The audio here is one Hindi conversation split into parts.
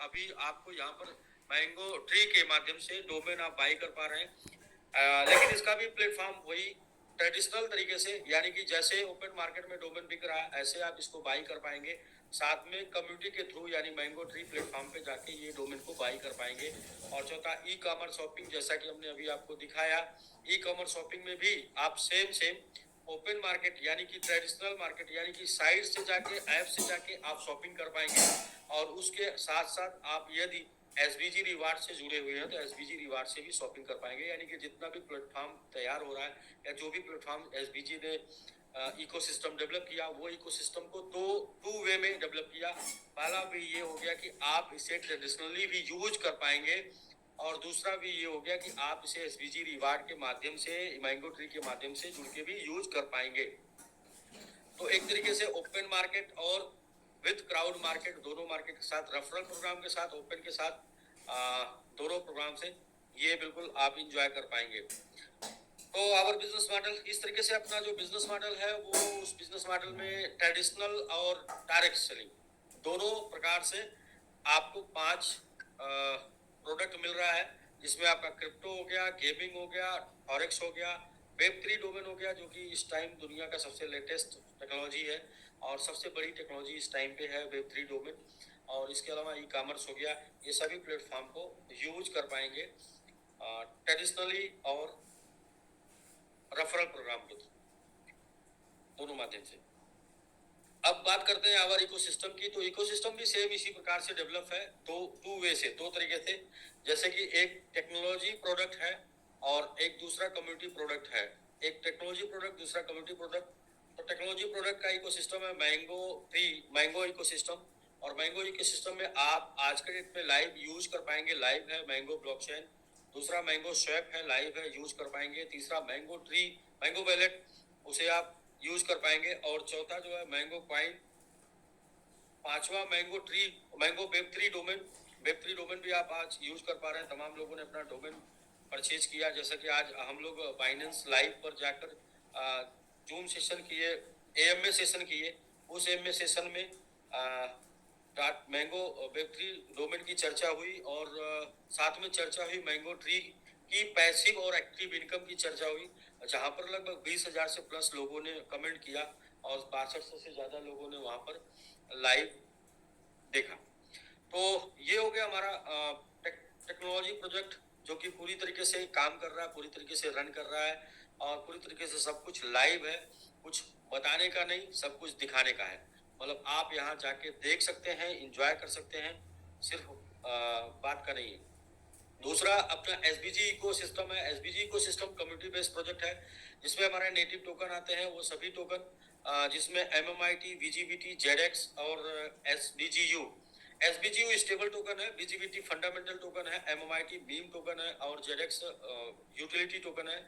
अभी आपको यहाँ पर मैंगो ट्री के माध्यम से डोमेन आप बाई कर पा रहे हैं। लेकिन इसका भी प्लेटफॉर्म वही ट्रेडिशनल तरीके से, यानी कि जैसे ओपन मार्केट में डोमेन बिक रहा है ऐसे आप इसको बाई कर पाएंगे। साथ में कम्युनिटी के थ्रू यानी मैंगो ट्री प्लेटफॉर्म पे जाके ये डोमेन को बाई कर पाएंगे। और चौथा, ई कॉमर्स शॉपिंग, जैसा कि हमने अभी आपको दिखाया, ई कॉमर्स शॉपिंग में भी आप सेम ओपन मार्केट यानी कि ट्रेडिशनल मार्केट यानी कि साइट से जाके, ऐप से जाके आप शॉपिंग कर पाएंगे। और उसके साथ साथ आप यदि एसबीजी रिवार्ड से जुड़े हुए हैं तो एसबीजी रिवार्ड से भी शॉपिंग कर पाएंगे। यानी कि जितना भी प्लेटफॉर्म तैयार हो रहा है या जो भी प्लेटफॉर्म एसबीजी ने इकोसिस्टम डेवलप किया, वो इकोसिस्टम को टू वे में डेवलप किया। पहला भी ये हो गया कि आप इसे ट्रेडिशनली भी यूज कर पाएंगे, और दूसरा भी ये हो गया कि आप इसे एसबीजी रिवार्ड के माध्यम से, मैंगो ट्री के माध्यम से जुड़ के भी यूज कर पाएंगे। तो एक तरीके से ओपन मार्केट और विद क्राउड मार्केट, दोनों मार्केट के साथ, रेफरल प्रोग्राम के साथ, ओपन के साथ, दोनों प्रोग्राम से ये बिल्कुल आप इंजॉय कर पाएंगे। तो आवर बिजनेस मॉडल, इस तरीके से अपना जो बिजनेस मॉडल है वो, उस बिजनेस मॉडल में ट्रेडिशनल और डायरेक्ट सेलिंग दोनों प्रकार से आपको 5 प्रोडक्ट मिल रहा है, जिसमें आपका क्रिप्टो हो गया, गेमिंग हो गया, फॉरेक्स हो गया, वेब3 डोमेन हो गया, जो कि इस टाइम दुनिया का सबसे लेटेस्ट टेक्नोलॉजी है और सबसे बड़ी टेक्नोलॉजी इस टाइम पे है वेब3 डोमेन। और इसके अलावा ई कॉमर्स हो गया। ये सभी प्लेटफॉर्म को यूज कर पाएंगे ट्रेडिशनली और रेफरल प्रोग्राम के दोनों माध्यम से। अब बात करते हैं आवर इकोसिस्टम की। तो इकोसिस्टम भी सेम इसी प्रकार से डेवलप है, टू वे से, दो तरीके से। जैसे कि एक टेक्नोलॉजी प्रोडक्ट है और एक दूसरा कम्युनिटी प्रोडक्ट है। एक टेक्नोलॉजी प्रोडक्ट, दूसरा कम्युनिटी प्रोडक्ट। तो टेक्नोलॉजी प्रोडक्ट का इकोसिस्टम है मैंगो ट्री, मैंगो इकोसिस्टम। और मैंगो इकोसिस्टम में आप आज के डेट में लाइव यूज कर पाएंगे। लाइव है मैंगो ब्लॉकचेन, दूसरा मैंगो स्वैप है, लाइव है, यूज कर पाएंगे। तीसरा मैंगो ट्री, मैंगो वैलेट, उसे आप यूज कर पाएंगे। और चौथा जो है मैंगो क्वाइन। पांचवा mango tree, mango Web3 domain. Web3 domain भी आप आज यूज कर पा रहे हैं। तमाम लोगों ने अपना डोमेन परचेज किया, जैसा कि आज हम लोग बाइनेंस लाइव पर जाकर जूम सेशन किए, एएमए सेशन किए। उस एएमए सेशन में मैंगो वेब3 डोमेन की चर्चा हुई, और साथ में चर्चा हुई मैंगो ट्री की पैसिव और एक्टिव इनकम की चर्चा हुई, जहां पर लगभग 20,000 से प्लस लोगों ने कमेंट किया और 6200 से ज्यादा लोगों ने वहां पर लाइव देखा। तो ये हो गया हमारा टेक्नोलॉजी प्रोजेक्ट, जो कि पूरी तरीके से काम कर रहा है, पूरी तरीके से रन कर रहा है, और पूरी तरीके से सब कुछ लाइव है। कुछ बताने का नहीं, सब कुछ दिखाने का है। मतलब आप यहाँ जाके देख सकते हैं, इंजॉय कर सकते हैं, सिर्फ बात का नहीं है। दूसरा अपना एसबीजी इकोसिस्टम है। SBG ecosystem community based project है, जिसमें हमारे नेटिव टोकन आते हैं। वो सभी टोकन जिसमें एमएमआईटी, वीजीबीटी, जेडेक्स और एसबीजीयू। एसबीजीयू स्टेबल टोकन है, वीजीबीटी फंडामेंटल टोकन है, एमएमआईटी बीम टोकन है, और जेडेक्स यूटिलिटी टोकन है।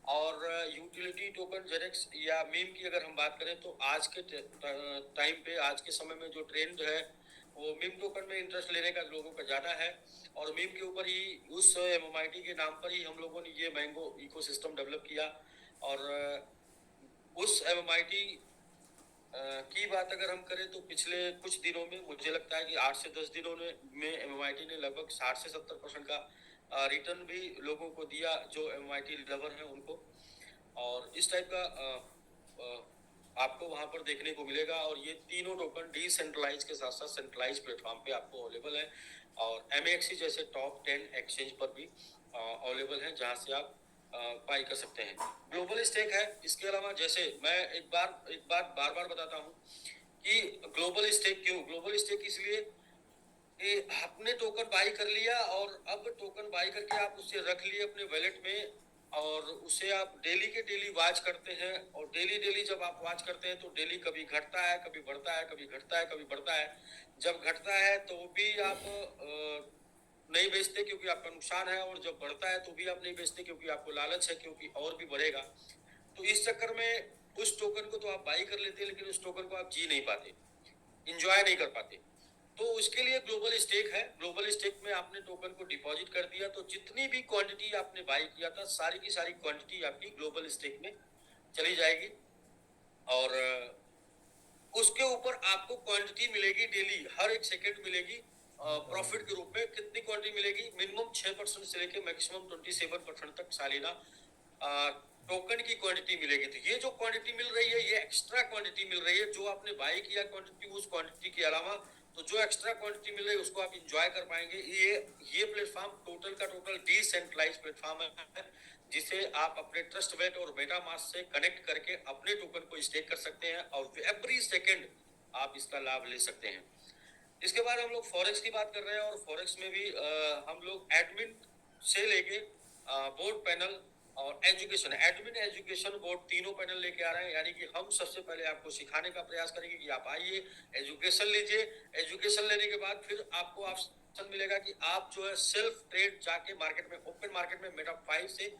और यूटिलिटी टोकन, जेडेक्स या मीम की अगर हम बात करें तो आज के टाइम पे, आज के समय में जो ट्रेंड है वो मीम टोकन में इंटरेस्ट लेने का लोगों का ज्यादा है। और मीम के ऊपर ही, उस एमएमआईटी के नाम पर ही हम लोगों ने ये मैंगो इकोसिस्टम डेवलप किया। और उस एमएमआईटी की बात अगर हम करें तो पिछले कुछ दिनों में मुझे लगता है कि 8 से 10 दिनों में एमएमआईटी ने लगभग 60 से 70% का रिटर्न भी लोगों को दिया, जो एमएमआईटी लवर हैं उनको। और इस टाइप का आपको वहां पर देखने को मिलेगा। और ये तीनों टोकन डिसेंट्रलाइज के साथ साथ सेंट्रलाइज प्लेटफॉर्म पे आपको अवेलेबल है, और एमएक्सी जैसे टॉप 10 एक्सचेंज पर भी अवेलेबल है, जहां से आप बाई कर सकते हैं। ग्लोबल स्टेक है। इसके अलावा जैसे मैं एक बात बार बार बताता हूँ कि ग्लोबल स्टेक क्यों, ग्लोबल स्टेक इसलिए कि आपने टोकन बाई कर लिया, और अब टोकन बाई करके आप उसे रख लिए अपने वॉलेट में, और उसे आप डेली के डेली वॉच करते हैं। और डेली डेली जब आप वॉच करते हैं तो डेली कभी घटता है, कभी बढ़ता है, कभी घटता है, कभी बढ़ता है। जब घटता है तो भी आप नहीं बेचते क्योंकि आपका नुकसान है, और जब बढ़ता है तो भी आप नहीं बेचते क्योंकि आपको लालच है क्योंकि और भी बढ़ेगा। तो इस चक्कर में उस टोकन को तो आप बाई कर लेते हैं, लेकिन उस टोकन को आप जी नहीं पाते, इंजॉय नहीं कर पाते। तो उसके लिए ग्लोबल स्टेक है। ग्लोबल स्टेक में आपने टोकन को डिपॉजिट कर दिया, तो जितनी भी क्वांटिटी आपने बाई किया था, सारी की सारी क्वांटिटी आपकी ग्लोबल स्टेक में चली जाएगी। और उसके ऊपर आपको क्वांटिटी मिलेगी डेली, हर एक सेकंड मिलेगी। प्रॉफिट के रूप में कितनी क्वांटिटी मिलेगी, मिनिमम 6% से लेके मैक्सिमम 27% तक सालाना टोकन की क्वांटिटी मिलेगी। तो ये जो क्वांटिटी मिल रही है ये एक्स्ट्रा क्वांटिटी मिल रही है, जो आपने बाई किया क्वांटिटी उस क्वांटिटी के अलावा तो जो एक्स्ट्रा क्वांटिटी मिल रही है उसको आप इंजॉय कर पाएंगे। ये प्लेटफॉर्म टोटल का टोटल डिसेंट्रलाइज प्लेटफॉर्म है, जिसे आप अपने ट्रस्ट वैट और मेटामास्क से कनेक्ट करके अपने टोकन को स्टेक कर सकते हैं और एवरी सेकेंड आप इसका लाभ ले सकते हैं। इसके बाद हम लोग फॉरेक्स की बात कर रहे हैं और फॉरेक्स में भी हम लोग एडमिन से लेके बोर्ड पैनल और एजुकेशन, एडमिन एजुकेशन बोर्ड तीनों पैनल लेके आ रहे हैं। यानी कि हम सबसे पहले आपको सिखाने का प्रयास करेंगे कि आप आइए, एजुकेशन लीजिए, एजुकेशन लेने के बाद फिर आपको ऑप्शन मिलेगा कि आप जो है सेल्फ ट्रेड जाके मार्केट में, ओपन मार्केट में मेटा 5 से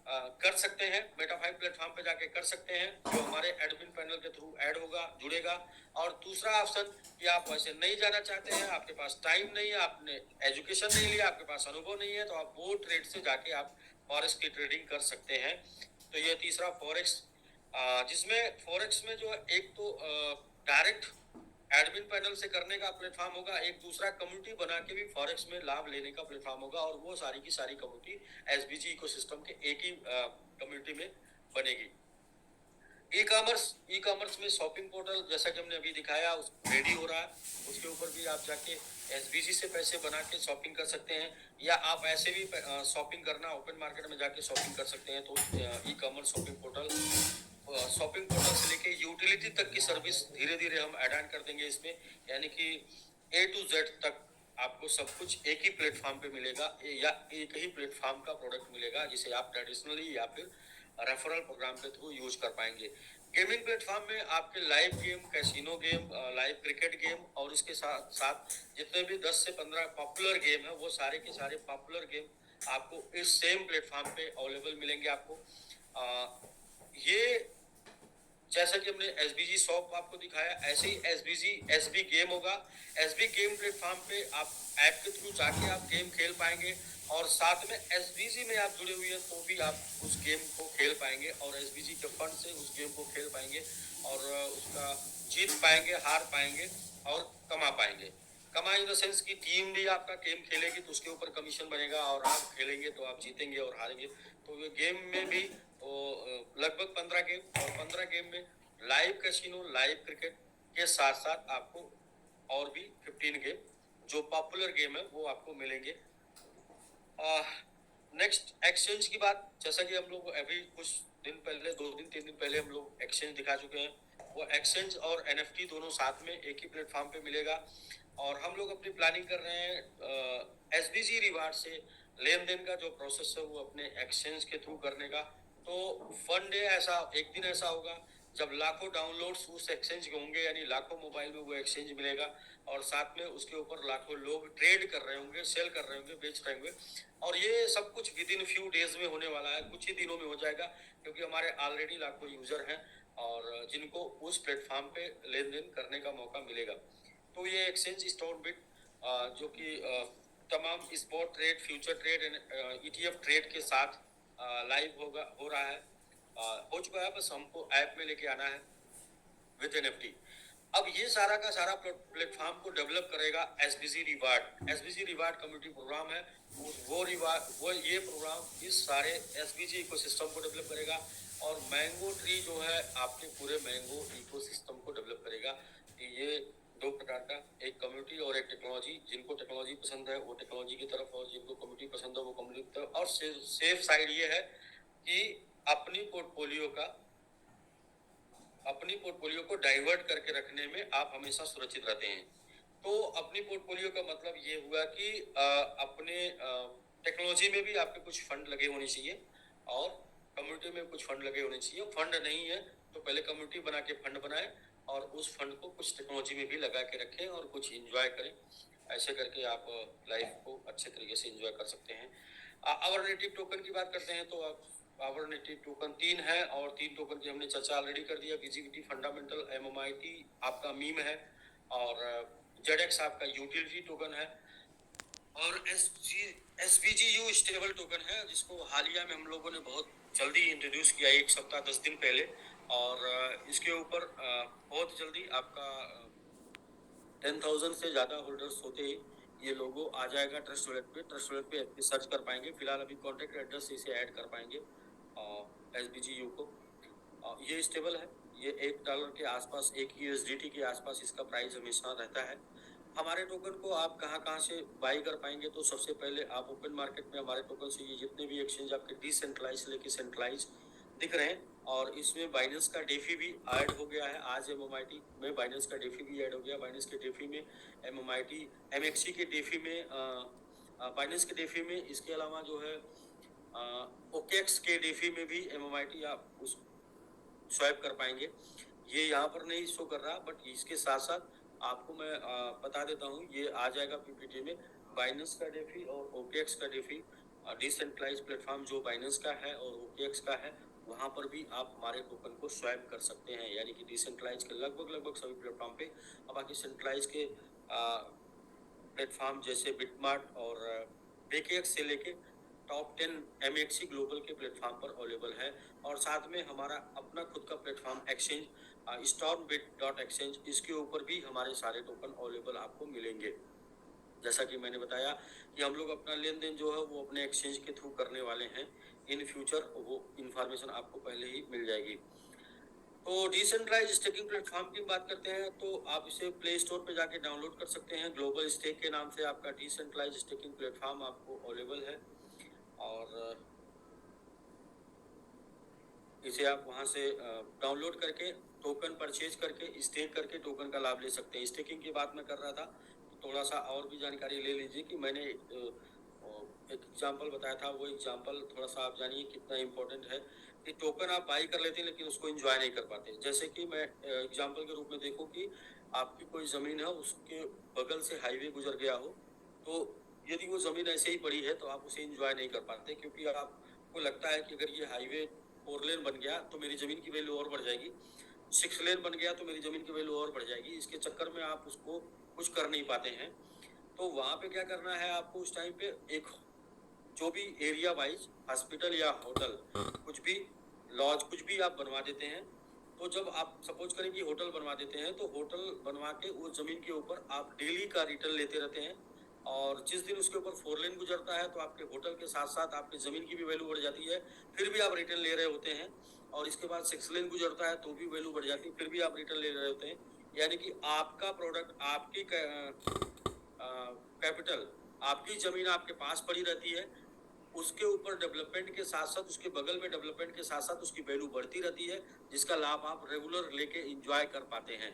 कर सकते हैं, मेटा 5 प्लेटफॉर्म पे जाके कर सकते हैं, जो हमारे एडमिन पैनल के थ्रू ऐड होगा, जुड़ेगा। और दूसरा ऑप्शन कि आप वैसे नहीं जाना चाहते हैं, आपके पास टाइम नहीं है, आपने एजुकेशन नहीं लिया, आपके पास अनुभव नहीं है, तो आप वो ट्रेड से जाके आप फॉरेक्स की ट्रेडिंग कर सकते हैं। तो ये तीसरा फॉरेक्स, जिसमें फॉरेक्स में जो एक तो डायरेक्ट एडमिन पैनल से करने का प्लेटफॉर्म होगा, एक दूसरा कम्युनिटी बना के भी फॉरेक्स में लाभ लेने का प्लेटफॉर्म होगा, और वो सारी की सारी कम्युनिटी एसबीजी इकोसिस्टम के एक ही कम्युनिटी में बनेगी। ई कॉमर्स में शॉपिंग पोर्टल जैसा कि हमने अभी दिखाया उस रेडी हो रहा है, उसके ऊपर भी आप जाके एसबीजी से पैसे बना के शॉपिंग कर सकते हैं, या आप ऐसे भी शॉपिंग करना ओपन मार्केट में जाके शॉपिंग कर सकते हैं। तो ई कॉमर्स शॉपिंग पोर्टल से लेके यूटिलिटी तक की सर्विस धीरे धीरे हम ऐड ऑन कर देंगे इसमें, यानी कि ए टू जेड तक आपको सब कुछ एक ही प्लेटफॉर्म पे मिलेगा, या एक ही प्लेटफॉर्म का प्रोडक्ट मिलेगा, जिसे आप ट्रेडिशनली या फिर रेफरल प्रोग्राम के थ्रू यूज कर पाएंगे। गेमिंग प्लेटफॉर्म में आपके live game, casino game, live cricket game और इसके साथ साथ जितने भी 10 से 15 पॉपुलर गेम है, वो सारे के सारे पॉपुलर गेम आपको इस सेम प्लेटफॉर्म पे अवेलेबल मिलेंगे आपको। ये जैसा कि हमने एसबीजी शॉप आपको दिखाया, ऐसे ही एसबी गेम होगा। एसबी गेम प्लेटफॉर्म पे आप ऐप के थ्रू जाके आप गेम खेल पाएंगे, और साथ में एसबीजी में आप जुड़े हुए हैं तो भी आप उस गेम को खेल पाएंगे, और एसबीजी के फंड से उस गेम को खेल पाएंगे, और उसका जीत पाएंगे, हार पाएंगे और कमा पाएंगे। कमा इन द सेंस की टीम भी आपका गेम खेलेगी तो उसके ऊपर कमीशन बनेगा, और आप खेलेंगे तो आप जीतेंगे और हारेंगे। तो ये गेम में भी लगभग 15 गेम, और 15 गेम में लाइव कैसीनो, लाइव क्रिकेट के साथ साथ आपको और भी 15 गेम जो पॉपुलर गेम है वो आपको मिलेंगे। नेक्स्ट एक्सचेंज की बात, जैसा कि हम लोग अभी कुछ दिन पहले, 2 दिन 3 दिन पहले हम लोग एक्सचेंज दिखा चुके हैं, वो एक्सचेंज और एनएफटी दोनों साथ में एक ही प्लेटफॉर्म पे मिलेगा। और हम लोग अपनी प्लानिंग कर रहे हैं एसबीजी रिवार्ड से लेन देन का जो प्रोसेस है वो अपने एक्सचेंज के थ्रू करने का। तो फन डे ऐसा एक दिन ऐसा होगा जब लाखों डाउनलोड्स उस एक्सचेंज के होंगे, यानी लाखों मोबाइल में वो एक्सचेंज मिलेगा, और साथ में उसके ऊपर लाखों लोग ट्रेड कर रहे होंगे, सेल कर रहे होंगे, बेच रहे होंगे। और ये सब कुछ विद इन फ्यू डेज में होने वाला है, कुछ ही दिनों में हो जाएगा, क्योंकि हमारे ऑलरेडी लाखों यूजर हैं और जिनको उस प्लेटफॉर्म पे लेन देन करने का मौका मिलेगा। तो ये एक्सचेंज स्टोन बिट जो कि तमाम spot trade, future trade and ETF trade के साथ लाइव हो रहा है, हो चुका है, बस हमको ऐप में लेके आना है विद एनएफटी। अब ये सारा का सारा प्लेटफॉर्म को डेवलप करेगा SBG reward. SBG reward community programme है, वो ये प्रोग्राम इस सारे एसबीजी इकोसिस्टम को डेवलप करेगा, और मैंगो ट्री जो है आपके पूरे मैंगो इकोसिस्टम को डेवलप करेगा। ये दो प्रकार का, एक कम्युनिटी और एक टेक्नोलॉजी। जिनको टेक्नोलॉजी पसंद है वो टेक्नोलॉजी की तरफ, और जिनको कम्युनिटी पसंद है वो कम्युनिटी की तरफ। और सेफ साइड ये है कि अपनी पोर्टफोलियो को डाइवर्ट करके रखने में आप हमेशा सुरक्षित रहते हैं। तो अपनी पोर्टफोलियो का मतलब ये हुआ कि अपने टेक्नोलॉजी में भी आपके कुछ फंड लगे होने चाहिए, और कम्युनिटी में कुछ फंड लगे होने चाहिए। फंड नहीं है तो पहले कम्युनिटी बना के फंड बनाएं, और उस फंड को कुछ टेक्नोलॉजी में भी लगा के रखें और कुछ इंजॉय करें। ऐसे करके आप लाइफ को अच्छे तरीके से इंजॉय कर सकते हैं। आवर नेटिव टोकन की बात करते हैं तो आवर नेटिव टोकन 3 है, और 3 टोकन की हमने चर्चा ऑलरेडी कर दिया। विजिबिलिटी फंडामेंटल, एमएमआईटी आपका मीम है, और जेडेक्स आपका यूटिलिटी टोकन है, और एसबीजीयू स्टेबल टोकन है, जिसको हालिया में हम लोगों ने बहुत जल्दी इंट्रोड्यूस किया, 1 सप्ताह 10 दिन पहले। और इसके ऊपर बहुत जल्दी आपका 10,000 से ज़्यादा होल्डर्स होते ही ये लोगो आ जाएगा ट्रस्ट वॉलेट पे सर्च कर पाएंगे। फिलहाल अभी कॉन्टैक्ट एड्रेस से इसे ऐड कर पाएंगे SBGU को। ये स्टेबल है, ये $1 के आसपास, $1 के आसपास इसका प्राइस हमेशा रहता है। हमारे टोकन को आप कहाँ से बाई कर पाएंगे, तो सबसे पहले आप ओपन मार्केट में हमारे टोकन से ये जितने भी एक्सचेंज आपके डिसेंट्रलाइज लेके सेंट्रलाइज दिख रहे हैं, और इसमें बाइनेंस का डेफी भी ऐड हो गया है। आज MMIT में बाइनेंस का डेफी भी ऐड हो गया। बाइनेंस के डेफी में MMIT MXC के डेफी में बाइनेंस के डेफी में, इसके अलावा जो है OKX के डेफी में भी MMIT आप उस स्वाइप कर पाएंगे। ये यहाँ पर नहीं शो कर रहा, बट इसके साथ साथ आपको मैं बता देता हूँ, ये आ जाएगा PPT में। बाइनेंस का डेफी और OKX का डेफी, डिसेंट्रलाइज प्लेटफॉर्म जो बाइनेंस का है और OKX का है, वहाँ पर भी आप हमारे टोकन को स्वैप कर सकते हैं। यानी कि डिसेंट्रलाइज के लगभग सभी प्लेटफॉर्म पे, अब बाकी सेंट्रलाइज के प्लेटफॉर्म जैसे बिटमार्ट और BKX से लेके टॉप 10 MXC ग्लोबल के प्लेटफॉर्म पर अवेलेबल है। और साथ में हमारा अपना खुद का प्लेटफॉर्म एक्सचेंज stormbit.exchange, इसके ऊपर भी हमारे सारे टोकन अवेलेबल आपको मिलेंगे। जैसा कि मैंने बताया कि हम लोग अपना लेन देन जो है वो अपने एक्सचेंज के थ्रू करने वाले हैं। इन फ्यूचर वो इन्फॉर्मेशन आपको पहले ही मिल जाएगी। तो डिसेंट्रलाइज स्टेकिंग प्लेटफॉर्म की बात करते हैं, तो आप इसे प्ले स्टोर पे जाके डाउनलोड कर सकते हैं। ग्लोबल स्टेक के नाम से आपका डिसेंट्रलाइज स्टेकिंग प्लेटफॉर्म आपको अवेलेबल है, और इसे आप वहां से डाउनलोड करके टोकन परचेज करके स्टेक करके टोकन का लाभ ले सकते हैं। स्टेकिंग की बात मैं कर रहा था, तो थोड़ा सा और भी जानकारी ले लीजिए कि मैंने एक एग्जांपल बताया था, वो एग्जांपल थोड़ा सा आप जानिए कितना इम्पोर्टेंट है। कि टोकन आप बाई कर लेते हैं लेकिन उसको एंजॉय नहीं कर पाते। जैसे कि मैं एग्जांपल के रूप में देखूं कि आपकी कोई ज़मीन है, उसके बगल से हाईवे गुजर गया हो, तो यदि वो ज़मीन ऐसे ही पड़ी है तो आप उसे एंजॉय नहीं कर पाते, क्योंकि आपको लगता है कि अगर ये हाईवे 4 लेन बन गया तो मेरी ज़मीन की वैल्यू और बढ़ जाएगी, 6 लेन बन गया तो मेरी ज़मीन की वैल्यू और बढ़ जाएगी। इसके चक्कर में आप उसको कुछ कर नहीं पाते हैं। तो वहाँ पे क्या करना है आपको, उस टाइम पे एक जो भी एरिया वाइज हॉस्पिटल या होटल, कुछ भी लॉज, कुछ भी आप बनवा देते हैं। तो जब आप सपोज करें कि होटल बनवा देते हैं, तो होटल बनवा के वो ज़मीन के ऊपर आप डेली का रिटर्न लेते रहते हैं, और जिस दिन उसके ऊपर 4 लेन गुजरता है तो आपके होटल के साथ साथ आपकी ज़मीन की भी वैल्यू बढ़ जाती है, फिर भी आप रिटर्न ले रहे होते हैं। और इसके बाद 6 लेन गुजरता है तो भी वैल्यू बढ़ जाती है, फिर भी आप रिटर्न ले रहे होते हैं। यानी कि आपका प्रोडक्ट, आपकी कैपिटल, आपकी ज़मीन आपके पास पड़ी रहती है, उसके ऊपर डेवलपमेंट के साथ साथ, उसके बगल में डेवलपमेंट के साथ साथ उसकी वैल्यू बढ़ती रहती है, जिसका लाभ आप रेगुलर लेके एंजॉय कर पाते हैं।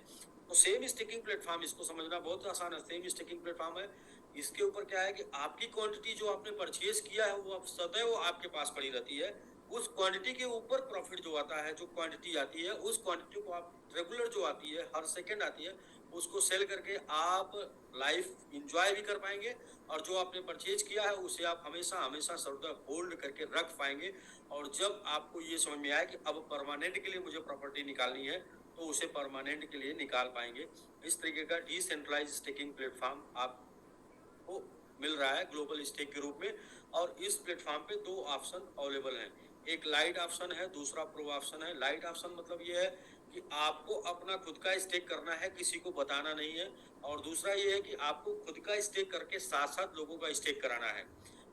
तो सेम स्टेकिंग प्लेटफॉर्म, इसको समझना बहुत आसान है। सेम स्टेकिंग प्लेटफॉर्म है। इसके ऊपर क्या है कि आपकी क्वांटिटी जो आपने परचेज किया है वो सदैव आपके पास पड़ी रहती है। उस क्वांटिटी के ऊपर प्रॉफिट जो आता है, जो क्वांटिटी आती है, उस क्वांटिटी को आप रेगुलर जो आती है, हर सेकेंड आती है, उसको सेल करके आप लाइफ इंजॉय भी कर पाएंगे, और जो आपने परचेज किया है उसे आप हमेशा हमेशा सर्वदा होल्ड करके रख पाएंगे। और जब आपको ये समझ में आए कि अब परमानेंट के लिए मुझे प्रॉपर्टी निकालनी है, तो उसे परमानेंट के लिए निकाल पाएंगे। इस तरीके का डिसेंट्रलाइज स्टेकिंग प्लेटफॉर्म आपको मिल रहा है ग्लोबल स्टेक के रूप में। और इस प्लेटफॉर्म पे 2 ऑप्शन अवेलेबल हैं, एक लाइट ऑप्शन है, दूसरा प्रो ऑप्शन है। लाइट ऑप्शन मतलब ये है कि आपको अपना खुद का स्टेक करना है, किसी को बताना नहीं है। और दूसरा ये है कि आपको खुद का स्टेक करके साथ साथ लोगों का स्टेक कराना है।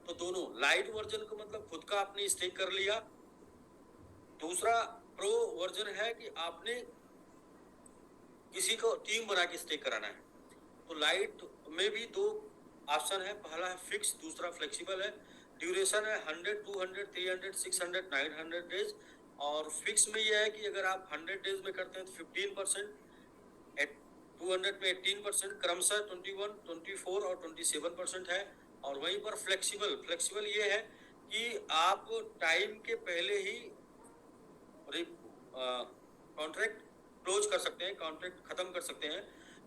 तो दोनों, लाइट वर्जन का मतलब खुद का आपने स्टेक कर लिया, दूसरा प्रो वर्जन है कि आपने किसी को टीम बना के स्टेक कराना है। तो लाइट में भी 2 ऑप्शन है, पहला है फिक्स, दूसरा फ्लेक्सिबल है। ड्यूरेशन है 100, 200, 300, 600, 900 डेज। और फिक्स में यह है कि अगर आप 100 डेज में करते हैं तो 15%, 200 में 18%, क्रमशः 21, 24 और 27% है। और वहीं पर फ्लेक्सिबल ये है कि आप टाइम के पहले ही कॉन्ट्रैक्ट क्लोज कर सकते हैं, कॉन्ट्रैक्ट खत्म कर सकते हैं।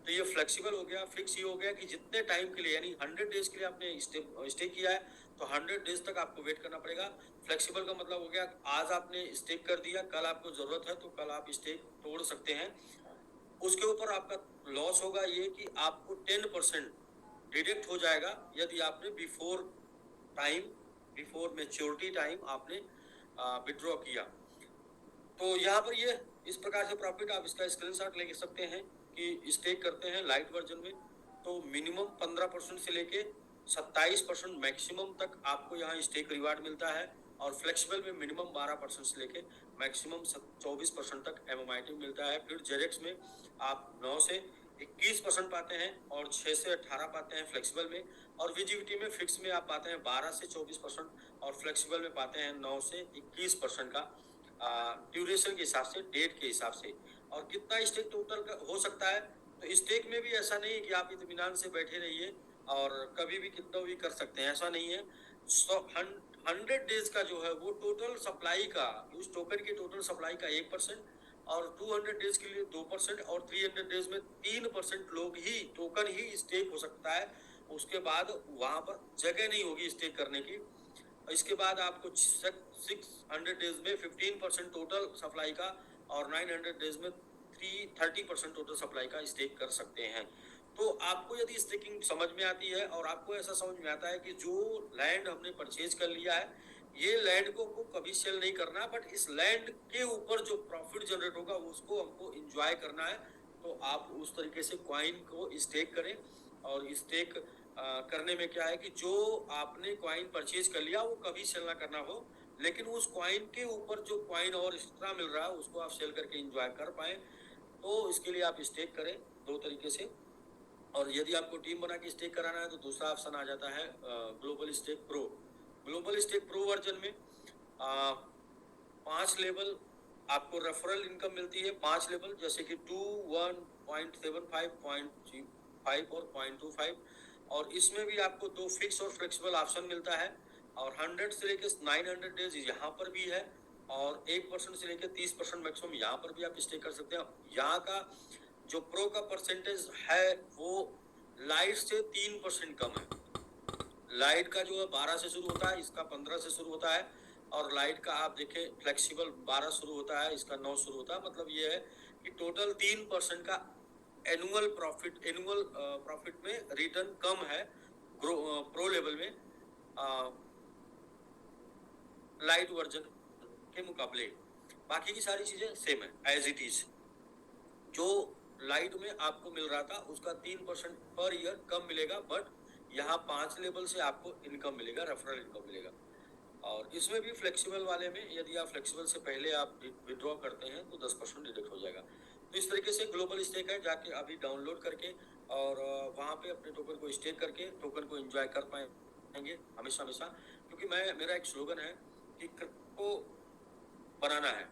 तो ये फ्लेक्सिबल हो गया। फिक्स ये हो गया कि जितने टाइम के लिए, यानी 100 डेज के लिए आपने स्टे किया है तो 100 डेज तक आपको वेट करना पड़ेगा। फ्लेक्सिबल का मतलब हो गया आज आपने स्टे कर दिया, कल आपको जरूरत है तो कल आप स्टे तोड़ सकते हैं। उसके ऊपर आपका लॉस होगा ये कि आपको 10% डिडक्ट हो जाएगा यदि आपने बिफोर मैच्योरिटी टाइम आपने विड्रॉ किया। तो यहाँ पर ये इस प्रकार से प्रॉफिट, आप इसका स्क्रीनशॉट ले सकते हैं कि स्टेक करते हैं लाइट वर्जन में तो मिनिमम 15% से लेके 27% मैक्सिमम तक आपको यहाँ स्टेक रिवार्ड मिलता है, और फ्लेक्सिबल में मिनिमम 12% से लेके मैक्सिमम 24% तक MMIT मिलता है। फिर जेरेक्स में आप 9 से 21% पाते हैं और 6 से 18 पाते हैं फ्लेक्सिबल में, और VGBT में फिक्स में आप पाते हैं 12 से 24% और फ्लेक्सिबल में पाते हैं 9 से 21% का ड्यूरेशन के हिसाब से, डेट के हिसाब से। और कितना स्टेक टोटल हो सकता है, तो स्टेक में भी ऐसा नहीं है कि आप इत्मीनान से बैठे रहिए और कभी भी कितना भी कर सकते हैं, ऐसा नहीं है। 100 डेज का जो है वो टोटल सप्लाई का, उस टोकन की टोटल सप्लाई का 1%, और 200 डेज के लिए 2%, और 300 डेज में 3% लोग ही टोकन ही स्टेक हो सकता है। उसके बाद वहां पर जगह नहीं होगी स्टेक करने की। इसके बाद आपको 600 डेज में 15% टोटल सप्लाई का, और 900 डेज में 30% टोटल सप्लाई का स्टेक कर सकते हैं। तो आपको यदि स्टेकिंग समझ में आती है और आपको ऐसा समझ में आता है कि जो लैंड हमने परचेज कर लिया है, ये लैंड को कभी सेल नहीं करना, बट इस लैंड के ऊपर जो प्रॉफिट जनरेट होगा उसको हमको एंजॉय करना है, तो आप उस तरीके से कॉइन को स्टेक करें। और स्टेक करने में क्या है कि जो आपने कॉइन परचेज कर लिया वो कभी सेल ना करना हो, लेकिन उस कॉइन के ऊपर जो कॉइन और एक्स्ट्रा मिल रहा है उसको आप सेल करके एंजॉय कर पाए। तो इसके लिए आप स्टेक करें 2 तरीके से। और यदि आपको टीम बना के स्टेक कराना है तो दूसरा ऑप्शन आ जाता है Global Stake Pro. Global Stake Pro version में 5 लेवल आपको रेफरल इनकम मिलती है, 5 लेवल, जैसे कि 2, 1, 0.75, 0.5 और 0.25। और इसमें भी आपको 2 फिक्स और फ्लेक्सिबल ऑप्शन मिलता है, और 100 से लेकर 900 डेज यहाँ पर भी है, और 1% से लेकर 30% मैक्सिमम यहाँ पर भी आप स्टे कर सकते हैं। यहाँ का जो प्रो का परसेंटेज है वो लाइट से 3% कम है। लाइट का जो है 12 से शुरू होता है, इसका 15 से शुरू होता है, और लाइट का आप देखें फ्लेक्सिबल 12 शुरू होता है, इसका 9 शुरू होता है। मतलब ये है कि टोटल 3% का एनुअल प्रॉफिट में रिटर्न कम है प्रो लेवल में लाइट वर्जन के मुकाबले। बाकी की सारी चीजें सेम है, एज इट इज। जो लाइट में आपको मिल रहा था उसका 3% पर ईयर कम मिलेगा, बट यहाँ 5 लेवल से आपको इनकम मिलेगा, रेफरल इनकम मिलेगा। और इसमें भी फ्लेक्सिबल वाले में यदि आप फ्लेक्सिबल से पहले आप विड्रॉ करते हैं तो 10% डिडक्ट हो जाएगा। तो इस तरीके से ग्लोबल स्टेक है, जाके अभी डाउनलोड करके और वहाँ पे अपने टोकन को स्टेक करके टोकन को एंजॉय कर पाएंगे हमेशा हमेशा। क्योंकि मेरा एक स्लोगन है कि क्रिप्टो बनाना है,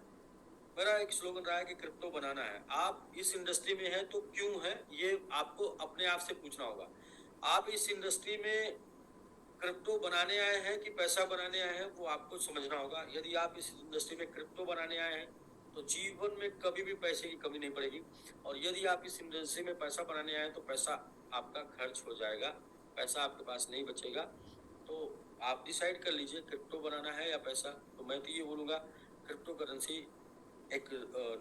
मेरा एक स्लोगन रहा है कि क्रिप्टो बनाना है। आप इस इंडस्ट्री में हैं तो क्यों है, ये आपको अपने आप से पूछना होगा। आप इस इंडस्ट्री में क्रिप्टो बनाने आए हैं कि पैसा बनाने आए हैं, वो आपको समझना होगा। यदि आप इस इंडस्ट्री में क्रिप्टो बनाने आए हैं तो जीवन में कभी भी पैसे की कमी नहीं पड़ेगी, और यदि आप इस इंडस्ट्री में पैसा बनाने आए हैं तो पैसा आपका खर्च हो जाएगा, पैसा आपके पास नहीं बचेगा। तो आप डिसाइड कर लीजिए क्रिप्टो बनाना है या पैसा। तो मैं तो ये बोलूँगा क्रिप्टो करेंसी एक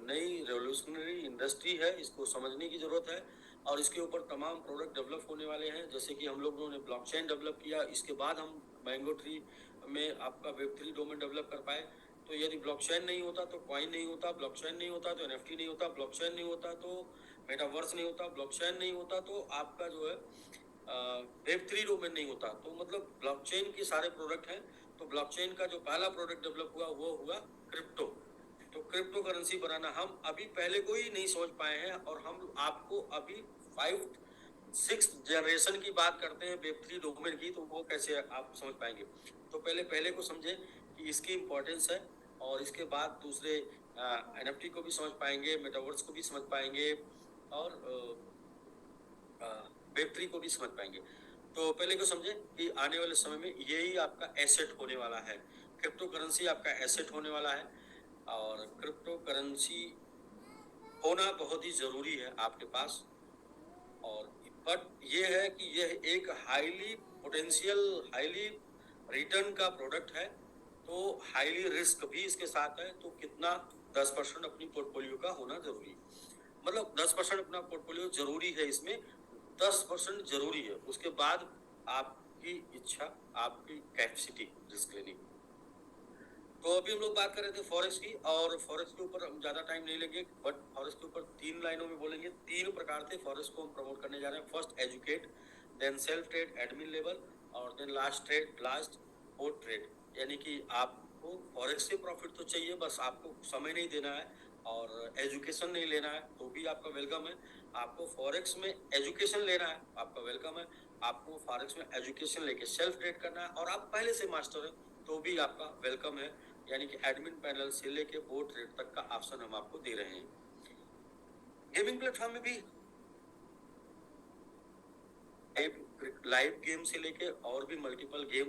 नई रेवोल्यूशनरी इंडस्ट्री है, इसको समझने की ज़रूरत है, और इसके ऊपर तमाम प्रोडक्ट डेवलप होने वाले हैं। जैसे कि हम लोगों ने ब्लॉकचेन डेवलप किया, इसके बाद हम मैंगो ट्री में आपका वेब3 डोमेन डेवलप कर पाए। तो यदि ब्लॉकचेन नहीं होता तो कॉइन नहीं होता, ब्लॉकचेन नहीं होता तो NFT नहीं होता, ब्लॉकचेन नहीं होता तो मेटावर्स नहीं होता, ब्लॉकचेन नहीं होता तो आपका जो है वेब3 डोमेन नहीं होता। तो मतलब ब्लॉकचेन के सारे प्रोडक्ट हैं। तो ब्लॉकचेन का जो पहला प्रोडक्ट डेवलप हुआ वो हुआ क्रिप्टो। तो क्रिप्टो करेंसी बनाना हम अभी पहले कोई नहीं समझ पाए हैं, और हम आपको अभी 5-6 जनरेशन की बात करते हैं वेब3 डोमेन की, तो वो कैसे आप समझ पाएंगे। तो पहले को समझे कि इसकी इम्पोर्टेंस है, और इसके बाद दूसरे NFT को भी समझ पाएंगे, मेटावर्स को भी समझ पाएंगे, और वेब3 को भी समझ पाएंगे। तो पहले को समझे कि आने वाले समय में यही आपका एसेट होने वाला है, क्रिप्टो करेंसी आपका एसेट होने वाला है। और क्रिप्टो करेंसी होना बहुत ही ज़रूरी है आपके पास। और बट ये है कि यह एक हाईली पोटेंशियल, हाईली रिटर्न का प्रोडक्ट है, तो हाईली रिस्क भी इसके साथ है। तो कितना 10% अपनी पोर्टफोलियो का होना जरूरी है, मतलब 10% अपना पोर्टफोलियो जरूरी है, इसमें 10% जरूरी है। उसके बाद आपकी इच्छा, आपकी कैपेसिटी रिस्क लेने की। तो अभी हम लोग बात कर रहे थे फॉरेक्स की, और फॉरेक्स के ऊपर हम ज़्यादा टाइम नहीं लेंगे, बट फॉरेक्स के ऊपर 3 लाइनों में बोलेंगे। 3 प्रकार से फॉरेक्स को हम प्रमोट करने जा रहे हैं। First educate, then self trade admin level, और देन लास्ट पोर्ट ट्रेड। यानी कि आपको फॉरेक्स से प्रॉफिट तो चाहिए, बस आपको समय नहीं देना है और एजुकेशन नहीं लेना है तो भी आपका वेलकम है। आपको फॉरेक्स में एजुकेशन लेना है, आपका वेलकम है। आपको फॉरेक्स में एजुकेशन लेके सेल्फ ट्रेड करना है और आप पहले से मास्टर है तो भी आपका वेलकम है। यानी कि एडमिन पैनल से लेके बोर्ड ट्रेड तक का ऑप्शन हम आपको दे रहे हैं। गेमिंग प्लेटफॉर्म में भी लाइव गेम से लेके और भी मल्टीपल गेम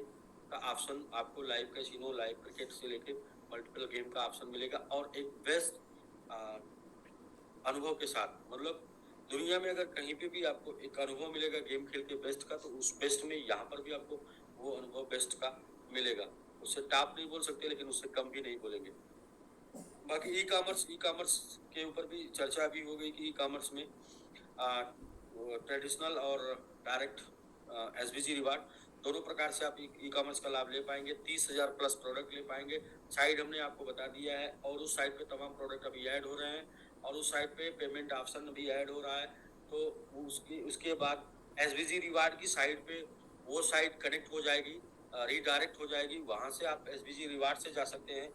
का ऑप्शन आपको, लाइव कैसीनो, लाइव क्रिकेट से लेके मल्टीपल गेम का ऑप्शन मिलेगा, और एक बेस्ट अनुभव के साथ। मतलब दुनिया में अगर कहीं पे भी आपको एक अनुभव मिलेगा गेम खेल के बेस्ट का, तो उस बेस्ट में यहाँ पर भी आपको वो अनुभव बेस्ट का मिलेगा। उससे टॉप नहीं बोल सकते, लेकिन उससे कम भी नहीं बोलेंगे। बाकी ई कॉमर्स के ऊपर भी चर्चा भी हो गई कि ई कॉमर्स में ट्रेडिशनल और डायरेक्ट एसबीजी रिवार्ड दोनों प्रकार से आप ई कॉमर्स का लाभ ले पाएंगे। 30,000 प्लस प्रोडक्ट ले पाएंगे। साइट हमने आपको बता दिया है, और उस साइट पे तमाम प्रोडक्ट अभी ऐड हो रहे हैं, और उस साइट पे पेमेंट ऑप्शन भी ऐड हो रहा है। तो उसके बाद एसबीजी रिवार्ड की साइट पे वो साइट कनेक्ट हो जाएगी, रीडायरेक्ट हो जाएगी। वहाँ से आप एसबीजी रिवार्ड से जा सकते हैं,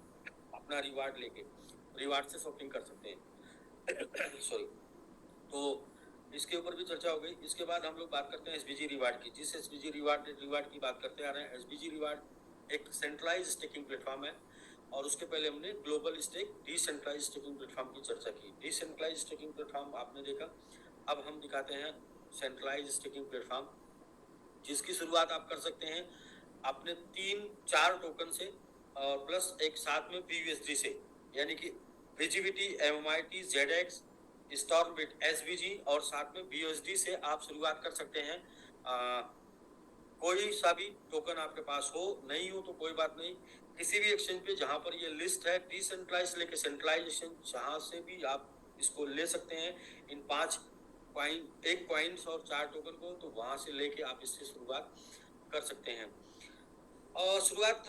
अपना रिवार्ड लेके रिवार्ड से शॉपिंग कर सकते हैं। सॉरी। तो इसके ऊपर भी चर्चा हो गई। इसके बाद हम लोग बात करते हैं एसबीजी रिवार्ड की। जिस एसबीजी रिवार्ड की बात करते आ रहे हैं, एसबीजी रिवार्ड एक सेंट्रलाइज स्टेकिंग प्लेटफॉर्म है, और उसके पहले हमने Global Stake decentralise staking platform की चर्चा की। डिसेंट्रलाइज स्टेकिंग प्लेटफॉर्म आपने देखा, अब हम दिखाते हैं सेंट्रलाइज स्टेकिंग प्लेटफॉर्म, जिसकी शुरुआत आप कर सकते हैं अपने 3-4 टोकन से, और प्लस एक साथ में BUSD से, यानी कि VGBT, MMIT, ZX, स्टॉर्मबिट, SVG, और साथ में BUSD से आप शुरुआत कर सकते हैं। कोई सा भी टोकन आपके पास हो, नहीं हो तो कोई बात नहीं, किसी भी एक्सचेंज पे जहां पर ये लिस्ट है डिसेंट्रलाइज लेके सेंट्रलाइजेशन, जहां से भी आप इसको ले सकते हैं इन 5 1 कॉइन्स और 4 टोकन को, तो वहां से लेके आप इससे शुरुआत कर सकते हैं। और शुरुआत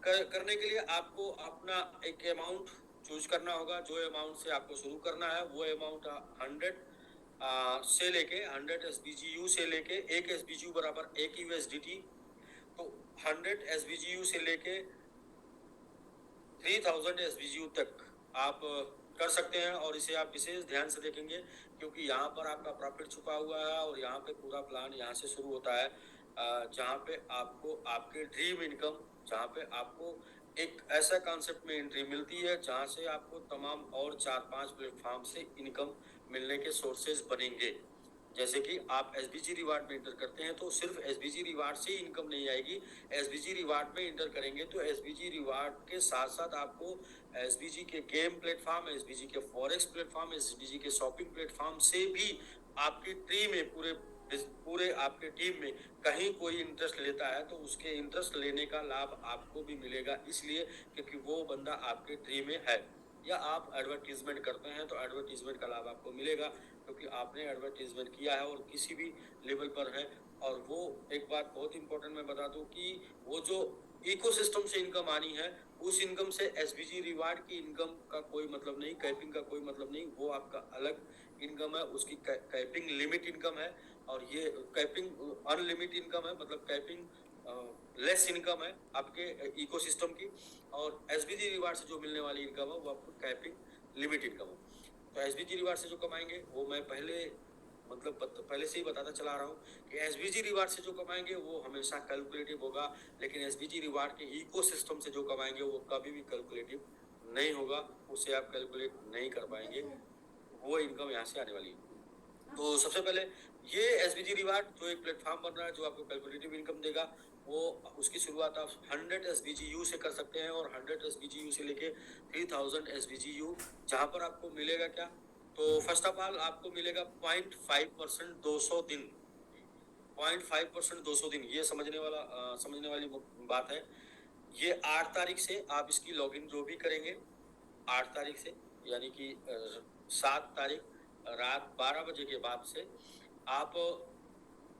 करने के लिए आपको अपना एक अमाउंट चूज करना होगा। जो अमाउंट से आपको शुरू करना है वो अमाउंट 100 से लेके 100 SBGU से लेके 1 SBGU बराबर 1 USDT, तो 100 SBGU से लेके 3000 SBGU तक आप कर सकते हैं। और इसे आप विशेष ध्यान से देखेंगे, क्योंकि यहाँ पर आपका प्रॉफिट छुपा हुआ है, और यहाँ पे पूरा प्लान यहाँ से शुरू होता है, जहाँ पे आपको आपके ड्रीम इनकम, जहाँ पे आपको एक ऐसा कॉन्सेप्ट में एंट्री मिलती है जहाँ से आपको तमाम और 4-5 प्लेटफॉर्म से इनकम मिलने के सोर्सेज बनेंगे। जैसे कि आप एसबीजी रिवार्ड में इंटर करते हैं तो सिर्फ एसबीजी रिवार्ड से ही इनकम नहीं आएगी। एसबीजी रिवार्ड में इंटर करेंगे तो एसबीजी रिवार्ड के साथ साथ आपको एसबीजी के गेम प्लेटफॉर्म, एसबीजी के फॉरेक्स प्लेटफॉर्म, एसबीजी के शॉपिंग प्लेटफॉर्म से भी आपकी टीम में पूरे आपके टीम में कहीं कोई इंटरेस्ट लेता है तो उसके इंटरेस्ट लेने का लाभ आपको भी मिलेगा, इसलिए क्योंकि वो बंदा आपके टीम में है। या आप एडवर्टीजमेंट करते हैं तो एडवर्टीजमेंट का लाभ आपको मिलेगा, क्योंकि आपने एडवर्टीजमेंट किया है और किसी भी लेवल पर है। और वो एक बात बहुत इंपॉर्टेंट मैं बता दूं कि वो जो इकोसिस्टम से इनकम आनी है, उस इनकम से एसबीजी रिवार्ड की इनकम का कोई मतलब नहीं, कैपिंग का कोई मतलब नहीं, वो आपका अलग इनकम है। उसकी कैपिंग लिमिट इनकम है, और ये कैपिंग अनलिमिटेड इनकम है, मतलब कैपिंग लेस इनकम है आपके इकोसिस्टम की। और एसबीजी रिवार्ड से जो मिलने वाली इनकम है वो आपको कैपिंग लिमिट इनकम है। तो एसबीजी रिवार्ड से जो कमाएंगे वो मैं पहले से ही बताता चला रहा हूँ कि एसबीजी रिवार्ड से जो कमाएंगे वो हमेशा कैलकुलेटिव होगा, लेकिन एसबीजी रिवार्ड के इकोसिस्टम से जो कमाएंगे वो कभी भी कैलकुलेटिव नहीं होगा, उसे आप कैलकुलेट नहीं कर पाएंगे, वो इनकम यहाँ से आने वाली है। तो सबसे पहले ये एसबीजी रिवार्ड जो एक प्लेटफॉर्म बन रहा है जो आपको कैलकुलेटिव इनकम देगा, वो उसकी शुरुआत आप 100 SBGU से कर सकते हैं, और 100 SBGU से लेके 3000 SBGU, जहां पर आपको मिलेगा क्या, तो फर्स्ट ऑफ ऑल आपको मिलेगा 0.5% 200 दिन। 0.5% 200 दिन, ये समझने वाली बात है। ये 8 तारीख से आप इसकी लॉगिन जो भी करेंगे, 8 तारीख से, यानी कि 7 तारीख रात 12 बजे के बाद से आप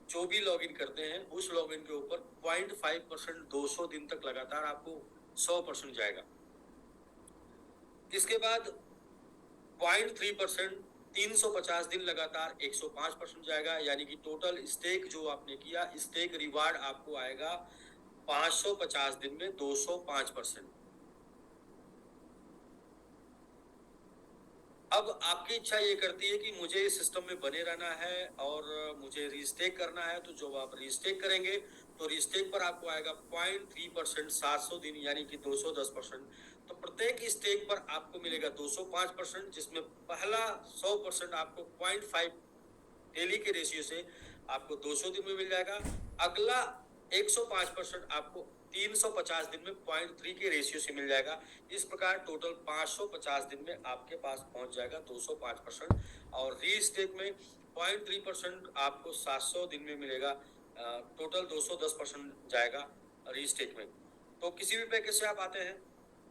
जो भी लॉगिन करते हैं उस लॉगिन के ऊपर 0.5% 200 दिन तक लगातार आपको 100% जाएगा। इसके बाद 0.3% 350 दिन लगातार 105% जाएगा, यानी कि टोटल स्टेक जो आपने किया, स्टेक रिवार्ड आपको आएगा 550 दिन में 205%। अब आपकी इच्छा ये करती है कि मुझे इस सिस्टम में बने रहना है और मुझे रीस्टेक करना है, तो जब आप रीस्टेक करेंगे तो रीस्टेक पर आपको आएगा 0.3% 700 दिन, यानी कि 210%। तो प्रत्येक स्टेक पर आपको मिलेगा 205%, जिसमें पहला 100% आपको 0.5 डेली के रेशियो से आपको 200 दिन में मिल जाएगा। अगला 105% आपको 350 दिन में 0.3 के रेशियो से मिल जाएगा। इस प्रकार टोटल 550 दिन में आपके पास पहुंच जाएगा 205%। और रीस्टेक में 0.3% आपको 700 दिन में मिलेगा, टोटल 210% जाएगा रीस्टेक में। तो किसी भी पैकेज से आप आते हैं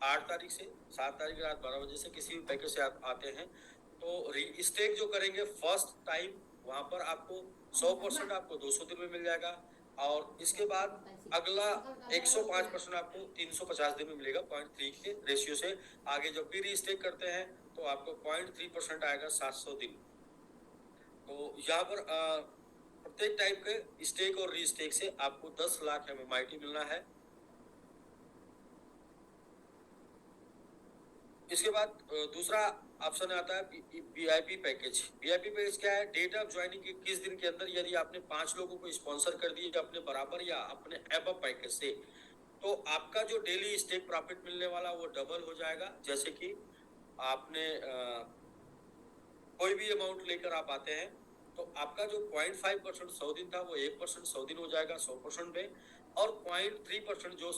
8 तारीख से 7 तारीख रात 12 बजे से किसी भी पैकेज से आप आते हैं, तो रीस्टेक जो करेंगे फर्स्ट टाइम, वहां पर आपको 100% आपको 200 दिन में मिल जाएगा। और इसके बाद अगला 105% आपको 350 दिन में मिलेगा 0.3 के रेशियो से। आगे जब भी रीस्टेक करते हैं तो आपको 0.3% आएगा 700 दिन। तो यहाँ पर प्रत्येक टाइप के स्टेक और रीस्टेक से आपको 10 लाख MMIT मिलना है। इसके बाद दूसरा ऑप्शन आता है VIP पैकेज। VIP पैकेज क्या है? डेट ऑफ ज्वाइनिंग के 21 दिन के अंदर यदि आपने 5 लोगों को स्पॉन्सर कर दिए अपने बराबर या अपने एबव पैकेज से, तो आपका जो डेली स्टेक प्रॉफिट मिलने वाला वो डबल हो जाएगा। जैसे कि आपने कोई भी अमाउंट लेकर आप आते हैं, तो आपका जो 0.5% 100 दिन था वो 1% 100 दिन हो जाएगा 100% में। और 0.3% जो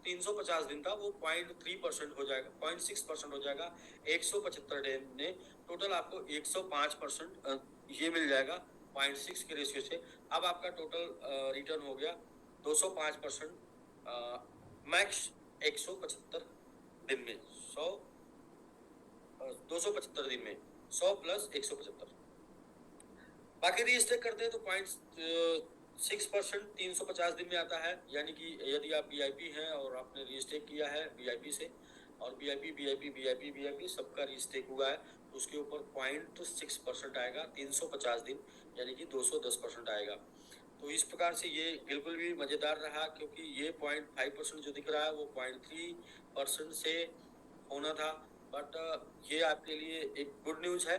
350 दिन था वो 0.3% हो जाएगा, 0.6% हो जाएगा 175 दिन में। टोटल आपको 105% ये मिल जाएगा 0.6 के रेशियो से। अब आपका टोटल रिटर्न हो गया 205%, मैक्स 175 दिन में 100 275 दिन में 100 प्लस 175। बाकी रीस्टेक करते हैं तो 0.6% 350 दिन में आता है, यानी कि यदि आप VIP हैं और आपने रीस्टेक किया है VIP से, और VIP सबका रीस्टेक हुआ है, तो उसके ऊपर 0.6% आएगा 350 दिन, यानी कि 210% आएगा। तो इस प्रकार से ये बिल्कुल भी मज़ेदार रहा, क्योंकि ये 0.5% जो दिख रहा है वो 0.3% से होना था। बट ये आपके लिए एक गुड न्यूज़ है,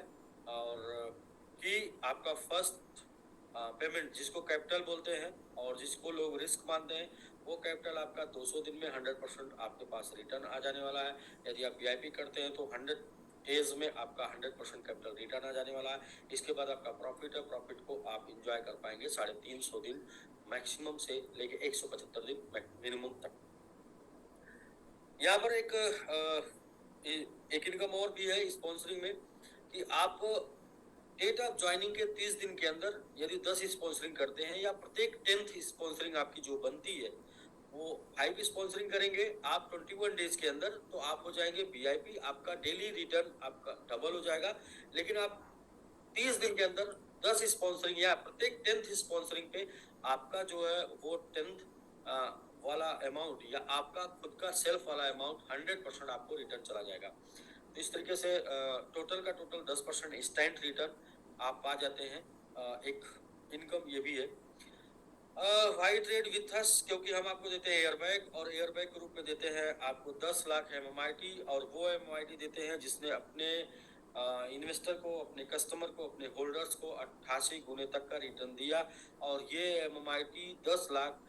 और कि आपका फर्स्ट पेमेंट, जिसको कैपिटल बोलते हैं और जिसको लोग रिस्क मानते हैं, वो कैपिटल आपका 200 दिन में 100% आपके पास रिटर्न आ जाने वाला है। यदि आप VIP करते हैं तो 100 डेज में आपका 100% कैपिटल रिटर्न आ जाने वाला है। इसके बाद आपका प्रॉफिट है, प्रॉफिट को आप इंजॉय कर पाएंगे 350 दिन मैक्सिमम से लेके 175 दिन मिनिमम तक। यहाँ पर एक इनकम और भी है स्पॉन्सरिंग में, कि आप डेट ऑफ ज्वाइनिंग के 30 दिन के अंदर यदि 10 स्पॉन्सरिंग करते हैं, या प्रत्येक 10th स्पॉन्सरिंग आपकी जो बनती है वो 5 स्पॉन्सरिंग करेंगे आप 21 डेज के अंदर, तो आप हो जाएंगे VIP। आपका डेली रिटर्न आपका डबल हो जाएगा। लेकिन आप 30 दिन के अंदर 10 स्पॉन्सरिंग या प्रत्येक 10th स्पॉन्सरिंग पे आपका जो है वो 10th वाला अमाउंट या आपका खुद का सेल्फ वाला अमाउंट 100% आपको रिटर्न चला जाएगा। तो इस तरीके से टोटल का टोटल 10% इंस्टेंट रिटर्न आप पा जाते हैं। एक इनकम ये भी है। वाई ट्रेड विथ अस, क्योंकि हम आपको देते हैं एयरबैग, और एयरबैग के रूप में देते हैं आपको 10 लाख MMIT, और वो MMIT देते हैं जिसने अपने इन्वेस्टर को, अपने कस्टमर को, अपने होल्डर्स को 88 गुने तक का रिटर्न दिया। और ये MMIT 10 लाख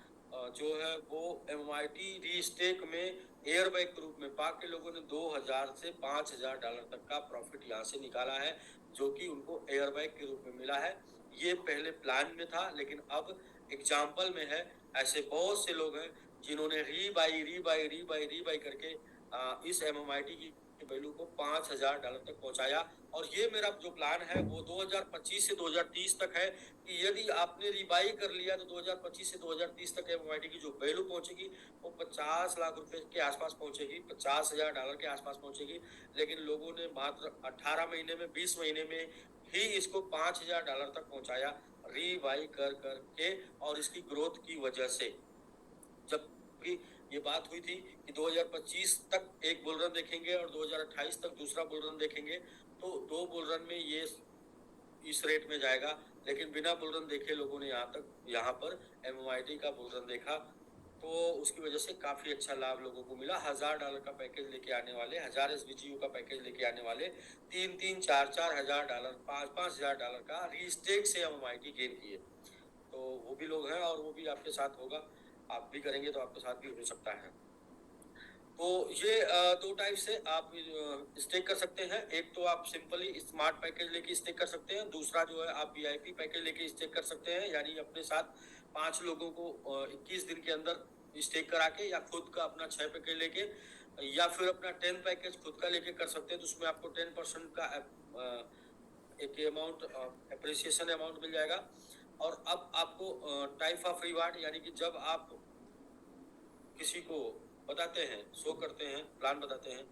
जो है वो MMIT रीस्टेक में एयरबैग के रूप में पा के लोगों ने $2000 से $5000 तक का प्रॉफिट यहाँ से निकाला है, जो कि उनको एयरबैग के रूप में मिला है। ये पहले प्लान में था, लेकिन अब एग्जाम्पल में है। ऐसे बहुत से लोग हैं जिन्होंने री बाई करके इस MMIT की वैल्यू को $5000 तक पहुंचाया। और ये मेरा जो प्लान है वो 2025 से 2030 तक है, कि यदि आपने रीबाई कर लिया तो 2025 से 2030 तक MMIT की जो वैल्यू पहुंचेगी वो 50 लाख रुपए के आसपास पहुंचेगी, $50,000 के आसपास पहुंचेगी। लेकिन लोगों ने मात्र 18 महीने में, 20 महीने में ही इसको $5000 तक पहुंचाया, रीबाई कर के, और इसकी ग्रोथ की वजह से। जबकि ये बात हुई थी कि 2025 तक एक बुल रन देखेंगे और 2028 तक दूसरा बुल रन देखेंगे, तो 2 बुल रन में ये इस रेट में जाएगा। लेकिन बिना बुल रन देखे लोगों ने यहाँ पर MMIT का बुल रन देखा, तो उसकी वजह से काफी अच्छा लाभ लोगों को मिला। $1000 का पैकेज लेके आने वाले, 1000 SBGU का पैकेज लेके आने वाले 3-3, 4-4 हजार डॉलर, 5-5 हजार डॉलर का रीस्टेक से MMIT गेन किए। तो वो भी लोग हैं और वो भी आपके साथ होगा, आप भी करेंगे तो आपके साथ भी हो सकता है। तो ये 2 टाइप से आप स्टेक कर सकते हैं। एक तो आप सिंपली स्मार्ट पैकेज लेके स्टेक कर सकते हैं, दूसरा जो है आप VIP पैकेज लेके स्टेक कर सकते हैं, यानी अपने साथ 5 लोगों को 21 दिन के अंदर स्टेक करा के, या खुद का अपना 6 पैकेज लेके, या फिर अपना 10 पैकेज खुद का लेके कर सकते हैं। तो उसमें आपको 10% का एक अमाउंट अप्रिसिएशन अमाउंट मिल जाएगा। और अब आपको टाइप ऑफ रिवार्ड, यानी कि जब आप किसी को बताते हैं, शो करते हैं, प्लान बताते हैं,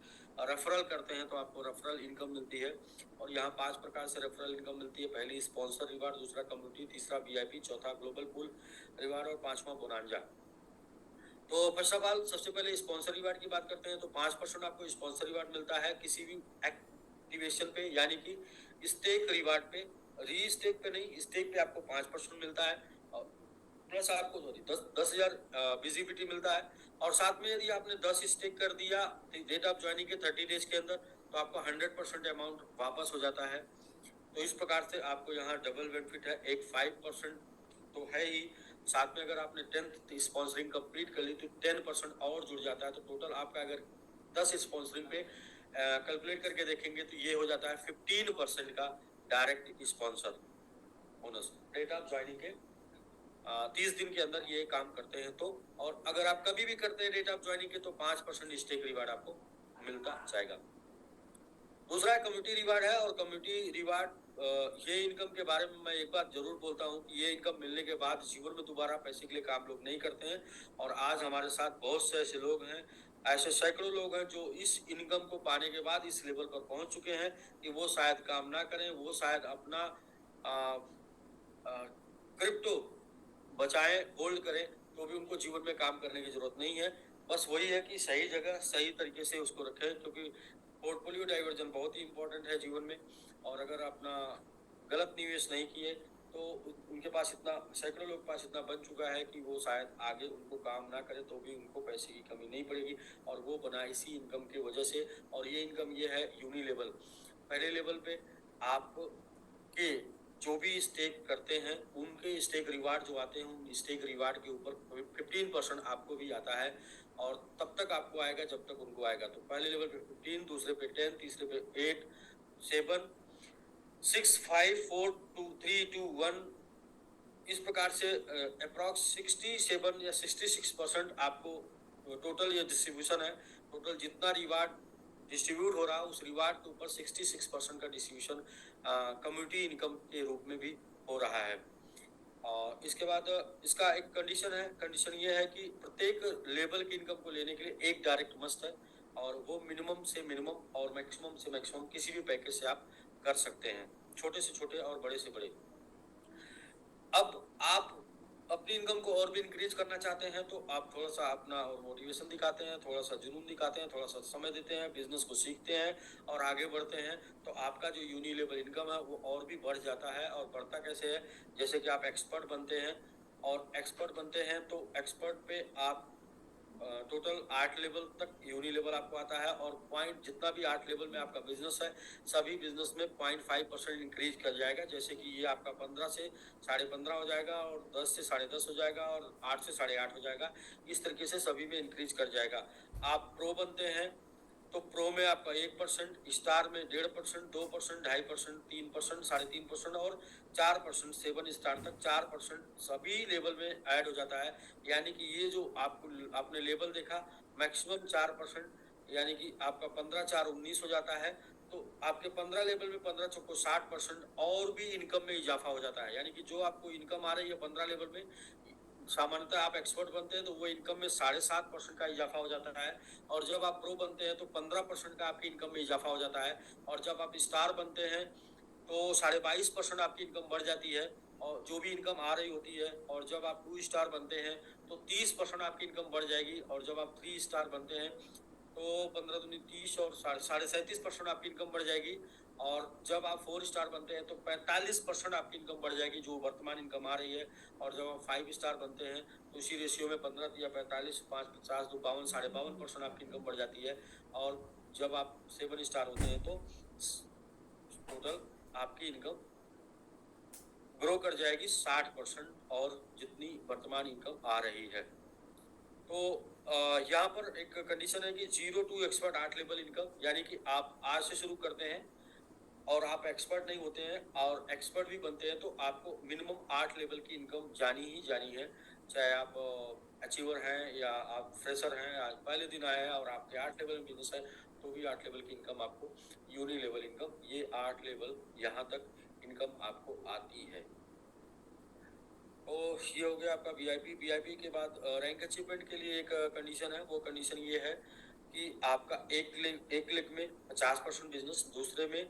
रेफरल करते हैं, तो आपको रेफरल इनकम मिलती है। और यहाँ 5 प्रकार से रेफरल इनकम मिलती है। पहली स्पॉन्सर रिवार्ड, दूसरा कम्युनिटी, तीसरा VIP, चौथा ग्लोबल पूल रिवार्ड और 5वां बोनांजा। तो फर्स्ट ऑफ ऑल सबसे पहले स्पॉन्सर रिवार्ड की बात करते हैं। तो 5% आपको स्पॉन्सर रिवार्ड मिलता है किसी भी एक्टिवेशन पे, यानी कि स्टेक रिवार्ड पे। रीस्टेक पे नहीं, स्टेक पे आपको 5% मिलता है, और प्लस आपको 10,000 विजिबिलिटी मिलता है। और साथ में यदि आपने 10 स्टेक कर दिया डेट ऑफ ज्वाइनिंग के 30 डेज के अंदर, तो आपको 100% अमाउंट वापस हो जाता है। तो इस प्रकार से आपको यहाँ डबल बेनिफिट है। एक 5% तो है ही, साथ में अगर आपने 10th स्पॉन्सरिंग कंप्लीट कर ली तो 10% और जुड़ जाता है। तो टोटल आपका अगर 10 स्पॉन्सरिंग पे कैलकुलेट करके देखेंगे तो ये हो जाता है 15% का direct sponsor bonus date of joining के 30 दिन के अंदर ये काम करते हैं। तो और अगर आप कभी भी करते हैं डेट ऑफ ज्वाइनिंग के, तो 5% स्टेक रिवार्ड आपको मिलता जाएगा। दूसरा कम्युनिटी रिवार्ड है। और कम्युनिटी रिवार्ड ये इनकम के बारे में मैं एक बात जरूर बोलता हूँ कि ये इनकम मिलने के बाद जीवन में दोबारा पैसे के लिए काम लोग नहीं करते हैं। और आज हमारे साथ बहुत से ऐसे लोग हैं, ऐसे सैकड़ों लोग हैं जो इस इनकम को पाने के बाद इस लेवल पर पहुंच चुके हैं कि वो शायद काम ना करें, वो शायद अपना क्रिप्टो बचाएं, होल्ड करें, तो भी उनको जीवन में काम करने की जरूरत नहीं है। बस वही है कि सही जगह सही तरीके से उसको रखें, क्योंकि पोर्टफोलियो डाइवर्जन बहुत ही इंपॉर्टेंट है जीवन में। और अगर अपना गलत निवेश नहीं किए तो उनके पास इतना, सैकड़ों लोग के पास इतना बन चुका है कि वो शायद आगे उनको काम ना करे तो भी उनको पैसे की कमी नहीं पड़ेगी, और वो बना इसी इनकम की वजह से। और ये इनकम ये है यूनि लेवल। पहले लेवल पे आप के जो भी स्टेक करते हैं उनके स्टेक रिवार्ड जो आते हैं, उन स्टेक रिवार्ड के ऊपर 15% आपको भी आता है। और तब तक आपको आएगा जब तक उनको आएगा। तो पहले लेवल पे 15, दूसरे पे 10, तीसरे पे 8, 7, 6, 5, 4, 2, 3, 2, 1, इस प्रकार से अप्रॉक्स 67 या 66% आपको टोटल ये डिस्ट्रीब्यूशन है। टोटल जितना रिवार्ड डिस्ट्रीब्यूट हो रहा है उस रिवार्ड के ऊपर 66% का डिस्ट्रीब्यूशन कम्युनिटी इनकम के रूप में भी हो रहा है। और इसके बाद इसका एक कंडीशन है। कंडीशन ये है कि प्रत्येक लेवल की इनकम को लेने के लिए एक डायरेक्ट मस्ट है, और वो मिनिमम से मिनिमम और मैक्सिमम से मैक्सिमम किसी भी पैकेज से आप कर सकते हैं, छोटे से छोटे और बड़े से बड़े। अब आप अपनी इनकम को और भी इंक्रीज करना चाहते हैं तो आप थोड़ा सा अपना और मोटिवेशन दिखाते हैं, थोड़ा सा जुनून दिखाते हैं, थोड़ा सा समय देते हैं, बिजनेस को सीखते हैं और आगे बढ़ते हैं, तो आपका जो यूनि लेवल इनकम है वो और भी बढ़ जाता है। और बढ़ता कैसे है, जैसे कि आप एक्सपर्ट बनते हैं, और एक्सपर्ट बनते हैं तो एक्सपर्ट पे आप टोटल 8 लेवल तक यूनि लेवल आपको आता है। और पॉइंट जितना भी 8 लेवल में आपका बिजनेस है, सभी बिजनेस में 0.5% इंक्रीज कर जाएगा। जैसे कि ये आपका 15 से 15.5 हो जाएगा, और 10 से 10.5 हो जाएगा, और 8 से 8.5 हो जाएगा। इस तरीके से सभी में इंक्रीज कर जाएगा। आप प्रो बनते हैं तो प्रो में आपका 1%, स्टार में 1.5%, 2%, 2.5%, 3%, 3.5% और 4%, 7 स्टार तक 4% सभी लेवल में ऐड हो जाता है। यानी कि ये जो आपने लेवल देखा मैक्सिमम 4%, यानी कि आपका 15 4 19 हो जाता है। तो आपके 15 लेवल में 15 चौको 60% और भी इनकम में इजाफा हो जाता है। यानी कि जो आपको इनकम आ रही है 15 लेवल में, सामान्यतः आप एक्सपर्ट बनते हैं तो वो इनकम में 7.5% का इजाफा हो जाता है। और जब आप प्रो बनते हैं तो 15% का आपकी इनकम में इजाफा हो जाता है। और जब आप स्टार बनते हैं तो 22.5% आपकी इनकम बढ़ जाती है, और जो भी इनकम आ रही होती है। और जब आप 2 स्टार बनते हैं तो 30% आपकी इनकम बढ़ जाएगी। और जब आप 3 स्टार बनते हैं तो 15 दूनी 30 और 37.5% आपकी इनकम बढ़ जाएगी। और जब आप 4 स्टार बनते हैं तो 45% आपकी इनकम बढ़ जाएगी, जो वर्तमान इनकम आ रही है। और जब आप 5 स्टार बनते हैं तो उसी रेशियो में 15 या 45, 5, 50, 2, 52, 52.5% आपकी इनकम बढ़ जाती है। और जब आप 7 स्टार होते हैं तो टोटल आपकी इनकम ग्रो कर जाएगी 60% और जितनी वर्तमान इनकम आ रही है। तो यहाँ पर एक कंडीशन है कि 0 to एक्सपर्ट 8 लेवल इनकम, यानी कि आप आज से शुरू करते हैं और आप एक्सपर्ट नहीं होते हैं और एक्सपर्ट भी बनते हैं तो आपको मिनिमम 8 लेवल की इनकम जानी ही जानी है। चाहे आप अचीवर हैं या आप फ्रेशर हैं, आज पहले दिन आए हैं और आपके 8 लेवल बिजनेस है तो भी 8 लेवल की इनकम आपको, यूनी लेवल इनकम, ये 8 लेवल यहाँ तक इनकम आपको आती है। तो ये हो गया आपका वीआईपी के बाद रैंक अचीवमेंट के लिए एक कंडीशन है। वो कंडीशन ये है कि आपका एक क्लिक में 50% बिजनेस, दूसरे में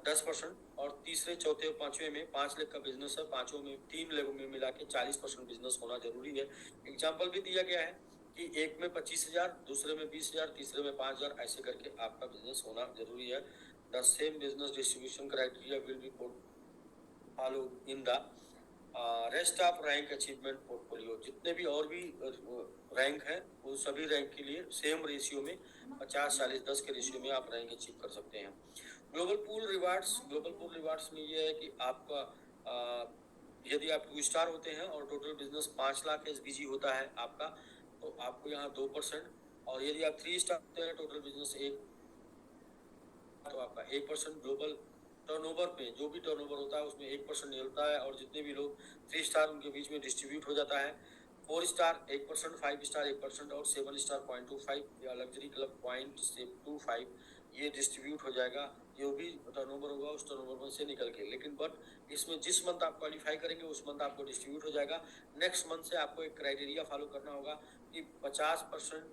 10% और तीसरे चौथे और पांचवें में 5 लाख का बिजनेस है, पांचों में 3 लाख में मिला के 40% बिजनेस होना जरूरी है। एग्जाम्पल भी दिया गया है कि एक में 25,000, दूसरे में 20,000, तीसरे में 5,000, ऐसे करके आपका बिजनेस होना जरूरी है। The same business distribution criteria will be follow in the rest of rank achievement portfolio. जितने भी और भी रैंक हैं वो सभी रैंक के लिए सेम रेशियो में 50, 40, 10 के रेशियो में आप रैंक अचीव कर सकते हैं। ग्लोबल पूल रिवार्ड्स में ये है कि आपका यदि आप 2 स्टार होते हैं और टोटल बिजनेस 5 लाख एसबीजी होता है आपका, तो आपको यहाँ 2%। और यदि आप 3 स्टार होते हैं, टोटल बिजनेस 1, तो आपका 1% ग्लोबल टर्नओवर पे, जो भी टर्नओवर होता है उसमें 1% मिलता है। और जितने भी लोग 3 स्टार उनके बीच में डिस्ट्रीब्यूट हो जाता है। 4 स्टार 1%, 5 स्टार 1% और 7 स्टार 0.25 या लग्जरी क्लब 0.25 ये डिस्ट्रीब्यूट हो जाएगा। जो भी टर्नओवर होगा उस टर्नओवर में से निकल के, लेकिन बट इसमें जिस मंथ आप क्वालिफाई करेंगे उस मंथ आपको डिस्ट्रीब्यूट हो जाएगा। नेक्स्ट मंथ से आपको एक क्राइटेरिया फॉलो करना होगा कि 50%,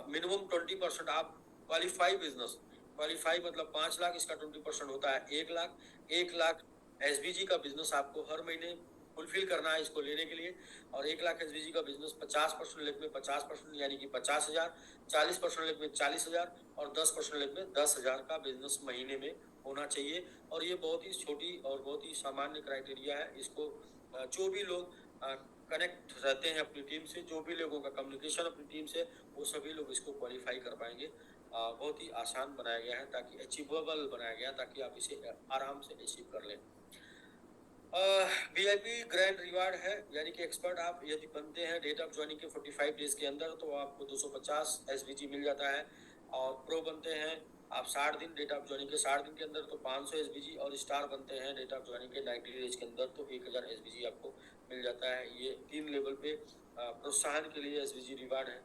मिनिमम 20% आप क्वालिफाई बिजनेस, क्वालिफाई मतलब 5 लाख, इसका 20% होता है 1 लाख एसबीजी का बिजनेस आपको हर महीने फुलफिल करना है इसको लेने के लिए। और 1 लाख एसबीजी का बिजनेस 50% लेग में 50%, यानी कि 50,000, 40% लेग में 40,000 और 10% लेग में 10,000 का बिजनेस महीने में होना चाहिए। और ये बहुत ही छोटी और बहुत ही सामान्य क्राइटेरिया है। इसको जो भी लोग कनेक्ट रहते हैं अपनी टीम से, जो भी लोगों का कम्युनिकेशन अपनी टीम से, वो सभी लोग इसको क्वालिफाई कर पाएंगे। बहुत ही आसान बनाया गया है ताकि अचीवेबल बनाया गया, ताकि आप इसे आराम से अचीव कर लें। वीआईपी ग्रैंड रिवार्ड है, यानी कि एक्सपर्ट आप यदि बनते हैं डेट ऑफ ज्वाइनिंग के 45 डेज के अंदर तो आपको 250 एसबीजी मिल जाता है। और प्रो बनते हैं आप 60 दिन, डेट ऑफ ज्वाइनिंग के 60 दिन के अंदर तो 500 एसबीजी। और स्टार बनते हैं डेट ऑफ ज्वाइनिंग के 90 डेज के अंदर तो 1000 एसबीजी आपको मिल जाता है। ये 3 लेवल पे प्रोत्साहन के लिए एसबीजी रिवार्ड है।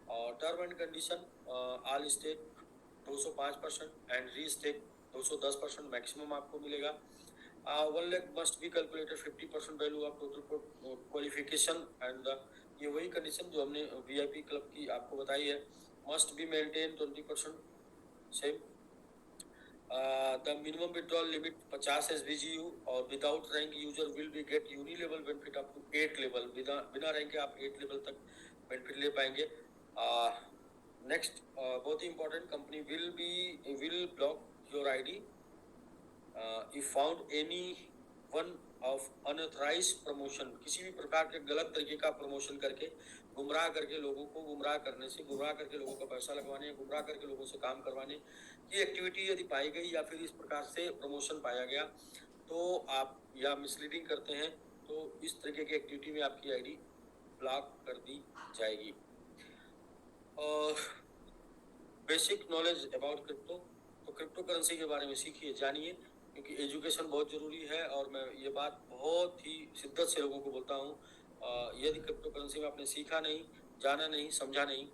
और term and condition, all stake 205% and restake 210% maximum आपको मिलेगा। 1 lakh must be calculated 50% value of total qualification and ये वही कंडीशन जो हमने वीआईपी क्लब की आपको बताई है। Must be maintain 20% same. The minimum withdrawal limit 50 SBGU और without rank user will be get uni level benefit up to 8 level। बिना रैंक के आप 8 लेवल तक बेनिफिट ले पाएंगे। नेक्स्ट बहुत ही important, company will block your ID if found any one of unauthorise promotion. किसी भी प्रकार के गलत तरीके का प्रमोशन करके, गुमराह करके लोगों को गुमराह करने से, गुमराह करके लोगों का पैसा लगवाने, गुमराह करके लोगों से काम करवाने की एक्टिविटी यदि पाई गई या फिर इस प्रकार से प्रमोशन पाया गया तो आप या मिसलीडिंग करते हैं तो इस तरीके की एक्टिविटी में आपकी आईडी ब्लॉक कर दी जाएगी। और बेसिक नॉलेज अबाउट क्रिप्टो, तो क्रिप्टो करेंसी के बारे में सीखिए, जानिए, क्योंकि एजुकेशन बहुत ज़रूरी है। और मैं ये बात बहुत ही शिद्दत से लोगों को बोलता हूँ, यदि क्रिप्टो करेंसी में आपने सीखा नहीं, जाना नहीं, समझा नहीं,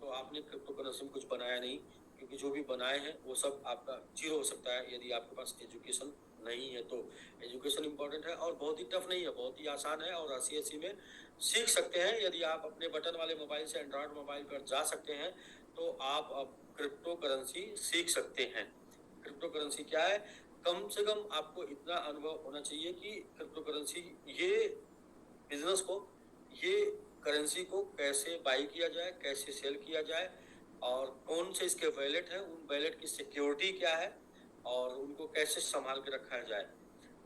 तो आपने क्रिप्टो करेंसी में कुछ बनाया नहीं। क्योंकि जो भी बनाए हैं वो सब आपका जीरो हो सकता है यदि आपके पास एजुकेशन नहीं है। तो एजुकेशन इंपॉर्टेंट है और बहुत ही टफ नहीं है, बहुत ही आसान है और 80 में सीख सकते हैं। यदि आप अपने बटन वाले मोबाइल से एंड्रॉयड मोबाइल पर जा सकते हैं तो आप अब क्रिप्टो करेंसी सीख सकते हैं। क्रिप्टो करेंसी क्या है, कम से कम आपको इतना अनुभव होना चाहिए कि क्रिप्टो करेंसी ये बिजनेस को ये करेंसी को कैसे बाई किया जाए, कैसे सेल किया जाए, और कौन से इसके वैलेट हैं, उन वैलेट की सिक्योरिटी क्या है, और उनको कैसे संभाल के रखा जाए।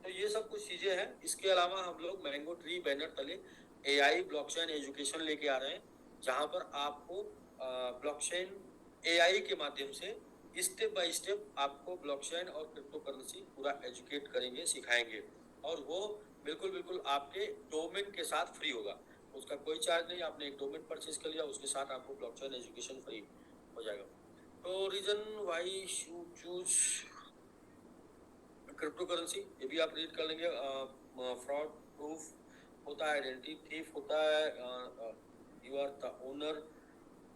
तो ये सब कुछ चीज़ें हैं। इसके अलावा हम लोग मैंगो ट्री बैनर तले AI ब्लॉकचेन एजुकेशन लेके आ रहे हैं, जहाँ पर आपको ब्लॉकचेन AI के माध्यम से स्टेप बाय स्टेप आपको ब्लॉकचेन और क्रिप्टो करेंसी पूरा एजुकेट करेंगे, सिखाएंगे, और वो बिल्कुल बिल्कुल आपके डोमेन के साथ फ्री होगा। उसका कोई चार्ज नहीं, आपने एक डोमेन परचेज कर लिया, उसके साथ आपको ब्लॉकचेन एजुकेशन फ्री हो जाएगा। तो reason why choose cryptocurrency, ये भी आप रीड कर लेंगे। फ्रॉड प्रूफ होता है, आइडेंटिटी थीफ होता है, यू आर द ओनर।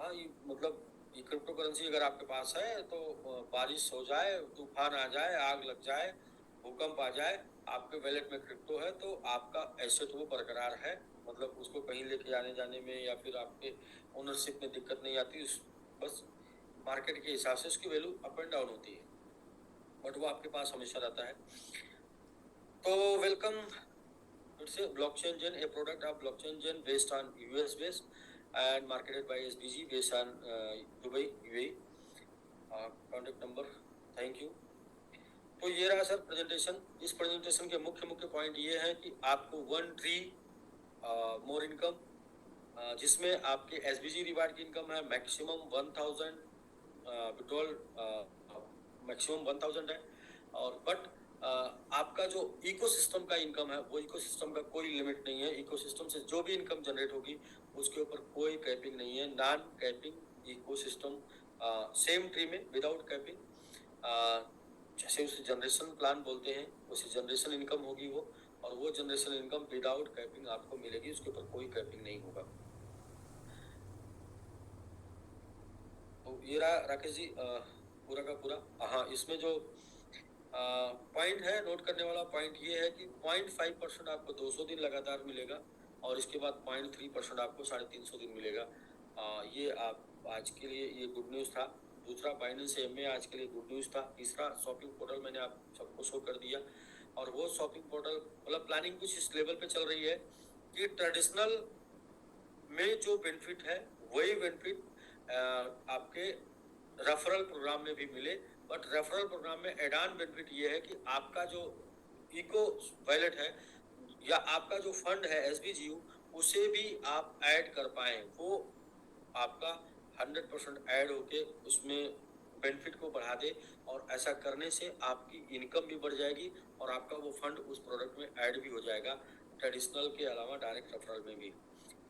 हाँ, ये मतलब ये क्रिप्टो करेंसी अगर आपके पास है तो बारिश हो जाए, तूफान आ जाए, आग लग जाए, भूकंप आ जाए, आपके वैलेट में क्रिप्टो है तो आपका एसेट वो बरकरार है, मतलब उसको कहीं लेके आने जाने में या फिर आपके ओनरशिप में दिक्कत नहीं आती। बस मार्केट के हिसाब से उसकी वैल्यू अप एंड डाउन होती है, बट वो आपके पास हमेशा रहता है। तो welcome it's Blockchain Gen, a product of Blockchain Gen based on US based and marketed by SBG based on Dubai UAE। Contact number, thank you. तो ये रहा सर प्रेजेंटेशन। इस प्रेजेंटेशन के मुख्य मुख्य पॉइंट ये हैं कि आपको 1 ट्री मोर इनकम, जिसमें आपके SBG रिवार्ड की इनकम है मैक्सिमम 1000 विड्रॉल, मैक्सिमम 1000 है, और बट आपका जो इकोसिस्टम का इनकम है वो इकोसिस्टम का कोई लिमिट नहीं है। इकोसिस्टम से जो भी इनकम जनरेट होगी उसके ऊपर कोई कैपिंग नहीं है, non capping ecosystem, same tree में विदाउट कैपिंग। जैसे उसे जनरेशन प्लान बोलते हैं, उसे जनरेशन इनकम होगी वो, और वो जनरेशन इनकम विदाउट कैपिंग आपको मिलेगी, उसके ऊपर कोई कैपिंग नहीं होगा। तो ये रहा राकेश जी पूरा का पूरा। हाँ, इसमें जो पॉइंट है, नोट करने वाला पॉइंट ये है कि 0.5% आपको 200 दिन लगातार मिलेगा, और इसके बाद 0.3% आपको 350 दिन मिलेगा। ये आप आज के लिए ये गुड न्यूज़ था। दूसरा, बाइनेंस MA आज के लिए गुड न्यूज़ था। तीसरा, शॉपिंग पोर्टल मैंने आप सबको शो कर दिया, और वो शॉपिंग पोर्टल मतलब प्लानिंग कुछ इस लेवल पे चल रही है कि ट्रेडिशनल में जो बेनिफिट है वही बेनिफिट आपके रेफरल प्रोग्राम में भी मिले, बट रेफरल प्रोग्राम में एड ऑन बेनिफिट ये है कि आपका जो इको वैलेट है या आपका जो फंड है SBGU, उसे भी आप ऐड कर पाए, वो आपका 100% ऐड होके उसमें बेनिफिट को बढ़ा दे, और ऐसा करने से आपकी इनकम भी बढ़ जाएगी और आपका वो फंड उस प्रोडक्ट में ऐड भी हो जाएगा, ट्रेडिशनल के अलावा डायरेक्ट रेफरल में भी।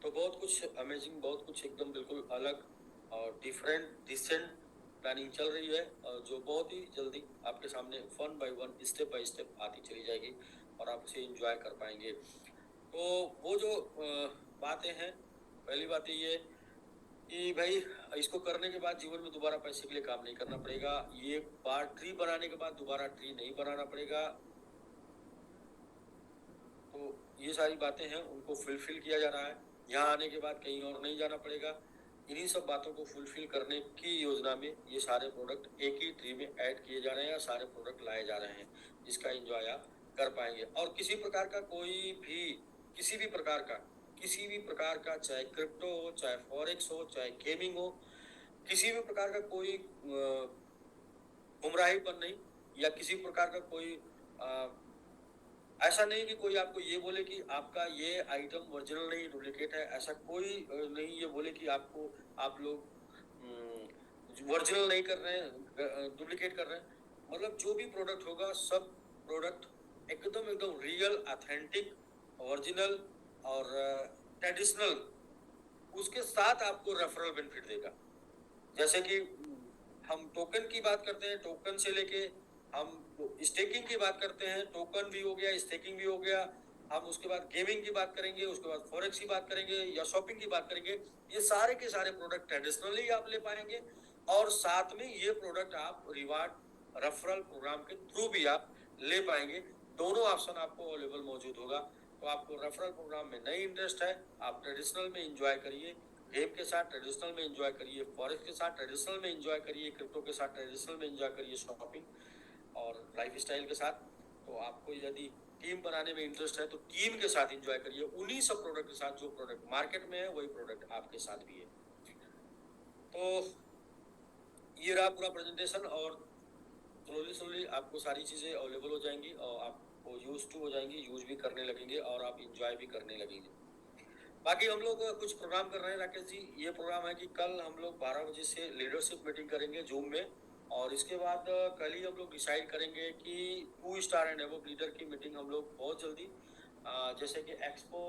तो बहुत कुछ अमेजिंग, बहुत कुछ एकदम बिल्कुल अलग और डिफरेंट डिसेंट प्लानिंग चल रही है, जो बहुत ही जल्दी आपके सामने 1 by 1 स्टेप बाय स्टेप आती चली जाएगी और आप उसे एंजॉय कर पाएंगे। तो वो जो बातें हैं, पहली बात ये कि भाई इसको करने के बाद जीवन में दोबारा पैसे के लिए काम नहीं करना पड़ेगा। ये बार ट्री बनाने के बाद दोबारा ट्री नहीं बनाना पड़ेगा। तो ये सारी बातें हैं, उनको फुलफिल किया जा रहा है। यहाँ आने के बाद कहीं और नहीं जाना पड़ेगा। इन्हीं सब बातों को फुलफिल करने की योजना में ये सारे प्रोडक्ट एक ही ट्री में ऐड किए जा रहे हैं, या सारे प्रोडक्ट लाए जा रहे हैं, जिसका एंजॉय आप कर पाएंगे। और किसी प्रकार का कोई भी, किसी भी प्रकार का, किसी भी प्रकार का, चाहे क्रिप्टो हो, चाहे फॉरेक्स हो, चाहे गेमिंग हो, किसी भी प्रकार का कोई गुमराहीपन नहीं, या किसी प्रकार का कोई ऐसा नहीं कि कोई आपको ये बोले कि आपका ये आइटम ओरिजिनल नहीं, डुप्लीकेट है। ऐसा कोई नहीं ये बोले कि आपको, आप लोग ओरिजिनल नहीं कर रहे हैं, डुप्लीकेट कर रहे हैं। मतलब जो भी प्रोडक्ट होगा, सब प्रोडक्ट एकदम एकदम रियल, ऑथेंटिक, ओरिजिनल और ट्रेडिशनल, उसके साथ आपको रेफरल बेनिफिट देगा। जैसे कि हम टोकन की बात करते हैं, टोकन से लेके हम स्टेकिंग की बात करते हैं, टोकन भी हो गया, स्टेकिंग भी हो गया, हम उसके बाद गेमिंग की बात करेंगे, उसके बाद फॉरेक्स की बात करेंगे, या शॉपिंग की बात करेंगे। ये सारे के सारे प्रोडक्ट ट्रेडिशनली आप ले पाएंगे, और साथ में ये प्रोडक्ट आप रिवार्ड रेफरल प्रोग्राम के थ्रू भी आप ले पाएंगे। दोनों ऑप्शन आपको अवेलेबल मौजूद होगा। तो आपको रेफरल प्रोग्राम में नहीं इंटरेस्ट है, आप ट्रेडिशनल में इंजॉय करिए, गेम के साथ ट्रेडिशनल में एंजॉय करिए, फॉरेक्स के साथ ट्रेडिशनल में एंजॉय करिए, क्रिप्टो के साथ ट्रेडिशनल में एंजॉय करिए, शॉपिंग और लाइफ स्टाइल के साथ। तो आपको यदि टीम बनाने में इंटरेस्ट है तो टीम के साथ एंजॉय करिए, उन्हीं सब प्रोडक्ट के साथ जो प्रोडक्ट मार्केट में है वही प्रोडक्ट आपके साथ भी है। तो ये रहा पूरा प्रेजेंटेशन, और स्लोली आपको सारी चीज़ें अवेलेबल हो जाएंगी और आपको यूज टू हो जाएंगी, यूज भी करने लगेंगे और आप इंजॉय भी करने लगेंगे। बाकी हम लोग कुछ प्रोग्राम कर रहे हैं राकेश जी। ये प्रोग्राम है कि कल हम लोग 12 बजे से लीडरशिप मीटिंग करेंगे जूम में, और इसके बाद कल ही हम लोग डिसाइड करेंगे कि 2 स्टार एंड अबव लीडर की मीटिंग हम लोग बहुत जल्दी, जैसे कि एक्सपो,